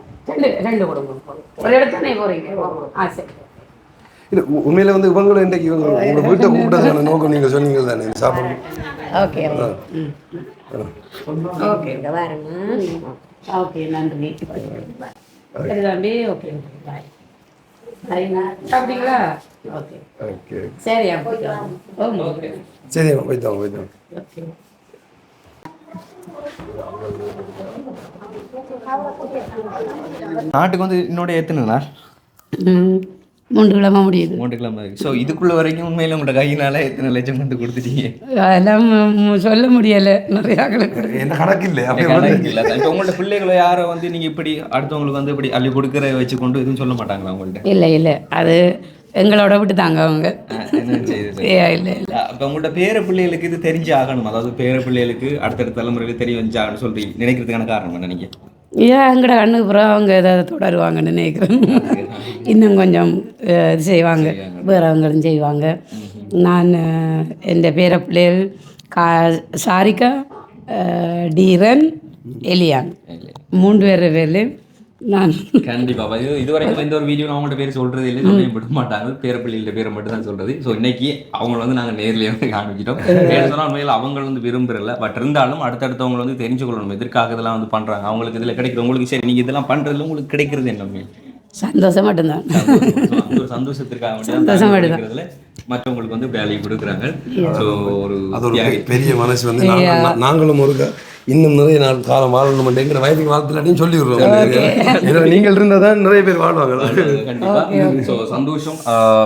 உண்மையில வந்து இவங்களும் இன்றைக்கு இவங்க உங்களை வீட்டை கூப்பிட்டதுக்கான நோக்கம் நீங்கள் சொன்னீங்க தானே சாப்பிடணும். சரி போய்த்தோம். நாட்டுக்கு வந்து என்னோட எத்தனைண்ணா 3 கிழமை முடியுது. 3 கிழமை. ஸோ இதுக்குள்ள வரைக்கும் உண்மையில உங்களோட கையினால எத்தனை லட்சம் வந்து கொடுத்துட்டீங்க? அதெல்லாம் சொல்ல முடியலை. நிறைய என்ன கணக்கு இல்லை. இப்போ உங்களோட பிள்ளைகளை யாரை வந்து நீங்கள் இப்படி அடுத்தவங்களுக்கு வந்து இப்படி அள்ளி கொடுக்குற வச்சு கொண்டு எதுவும் சொல்ல மாட்டாங்களா உங்கள்கிட்ட? இல்லை அது எங்களோட விட்டு தாங்க அவங்க. இல்லை இப்போ உங்களோட பேர பிள்ளைகளுக்கு இது தெரிஞ்சு ஆகணும். அதாவது பேர பிள்ளைகளுக்கு அடுத்தடுத்த தலைமுறையில் தெரிய வச்சு ஆகணும்னு சொல்றீங்க. நினைக்கிறதுக்கான காரணம் என்ன நீங்கள்? எங்கட கண்ணுக்கு அப்புறம் அவங்க ஏதாவது தொடருவாங்கன்னு நினைக்கிறேன். இன்னும் கொஞ்சம் இது செய்வாங்க, வேறவங்களும் செய்வாங்க. நான் என் பேர பிள்ளைகள் சாரிகா, டீரன், எலியான் 3 பேர் நான் கண்டிப்பாக இதுவரைக்கும் இந்த ஒரு வீடியோ அவங்கள்ட்ட பேர் சொல்கிறது இல்லை, சொல்ல விட மாட்டாங்க. பேரப்பிள்ளைகள பேரை மட்டும் தான் சொல்கிறது. ஸோ இன்னைக்கு அவங்கள வந்து நாங்கள் நேர்லேயே வந்து காமிச்சிட்டோம். சொன்னால் உண்மையில் அவங்க வந்து விரும்புகிறல, பட் இருந்தாலும் அடுத்தடுத்தவங்களை வந்து தெரிஞ்சு கொள்ளணும் எதற்காக இதெல்லாம் வந்து பண்ணுறாங்க. அவங்களுக்கு இதில் கிடைக்கிற உங்களுக்கு சரி நீங்கள் இதெல்லாம் பண்ணுறதுல உங்களுக்கு கிடைக்கிறது என்ன? சந்தோஷம் மட்டும்தான். ஒரு சந்தோஷத்திற்காக மற்றவங்களுக்கு வந்து வேலையை கொடுக்குறாங்க. ஸோ ஒரு பெரிய மனசு வந்து நாங்களும் ஒரு இன்னும் நிறைய நாள் காலம் வாழணும் எங்கிற வயதுக்கு வாழ்த்துலாட்டியும் சொல்லி விடுறோம். நீங்கள் இருந்தால் தான் நிறைய பேர் வாழ்வாங்க. கண்டிப்பாக. ஸோ சந்தோஷம்.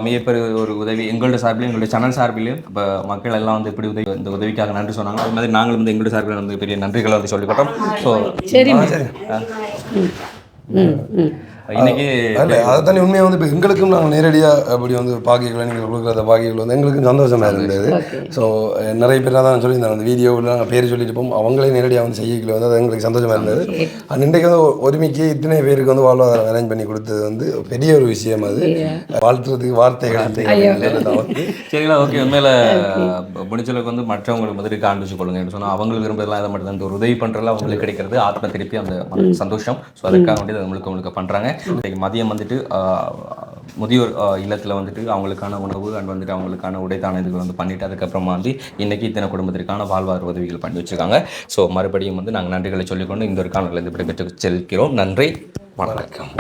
மிகப்பெரிய ஒரு உதவி எங்களோட சார்பிலையும் எங்களுடைய சேனல் சார்பிலையும் இப்போ மக்கள் எல்லாம் வந்து இப்படி உதவி இந்த உதவிக்காக நன்றி சொன்னாங்க. அது மாதிரி நாங்களும் வந்து எங்களுடைய சார்பில் வந்து பெரிய நன்றிகளை வந்து சொல்லிக்கொட்டோம். ஸோ சரி இன்னைக்கு இல்லை அதை தானே உண்மையாக வந்து இப்போ எங்களுக்கும் நாங்கள் நேரடியாக அப்படி வந்து பாக்கிகளை நீங்கள் கொடுக்குற பாக்கிகள் வந்து எங்களுக்கும் சந்தோஷமாக இருந்தது. ஸோ நிறைய பேர் தான் சொல்லியிருந்தாங்க அந்த வீடியோவில் நாங்கள் பேர் சொல்லிட்டு போவோம், அவங்களே நேரடியாக வந்து செய்யக்கல வந்து அது எங்களுக்கு சந்தோஷமாக இருந்தது. இன்றைக்கு வந்து ஒருமிக்கு இத்தனை பேருக்கு வந்து வாழ்வாதாரம் அரேஞ்ச் பண்ணி கொடுத்தது வந்து பெரிய ஒரு விஷயம். அது வாழ்த்துறதுக்கு வார்த்தைகள் சரிங்களா? ஓகே, உண்மையில முடிச்சளவுக்கு வந்து மற்றவங்களுக்கு வந்து காண்பிச்சு கொள்ளுங்க சொன்னால் அவங்களுக்கு விரும்புறதுலாம் அதை மட்டும் தான் ஒரு உதவி பண்ணுறதுல அவங்களுக்கு கிடைக்கிறது ஆத்ம திருப்பி அந்த சந்தோஷம். ஸோ அதுக்காக வேண்டியது உங்களுக்கு பண்ணுறாங்க. இன்றைக்கு மதியம் வந்துட்டு முதியோர் இல்லத்தில் வந்துட்டு அவங்களுக்கான உணவு அண்ட் வந்துட்டு அவங்களுக்கான உடைத்தான இதுகள் வந்து பண்ணிவிட்டு அதுக்கப்புறமா வந்து இன்றைக்கி இத்தனை குடும்பத்திற்கான வாழ்வாதார உதவிகள் பண்ணி வச்சுருக்காங்க. ஸோ மறுபடியும் வந்து நாங்கள் நன்றிகளை சொல்லிக்கொண்டு இந்த ஒரு காணொலியிலிருந்து விடைபெற்று செல்கிறோம். நன்றி, வணக்கம்.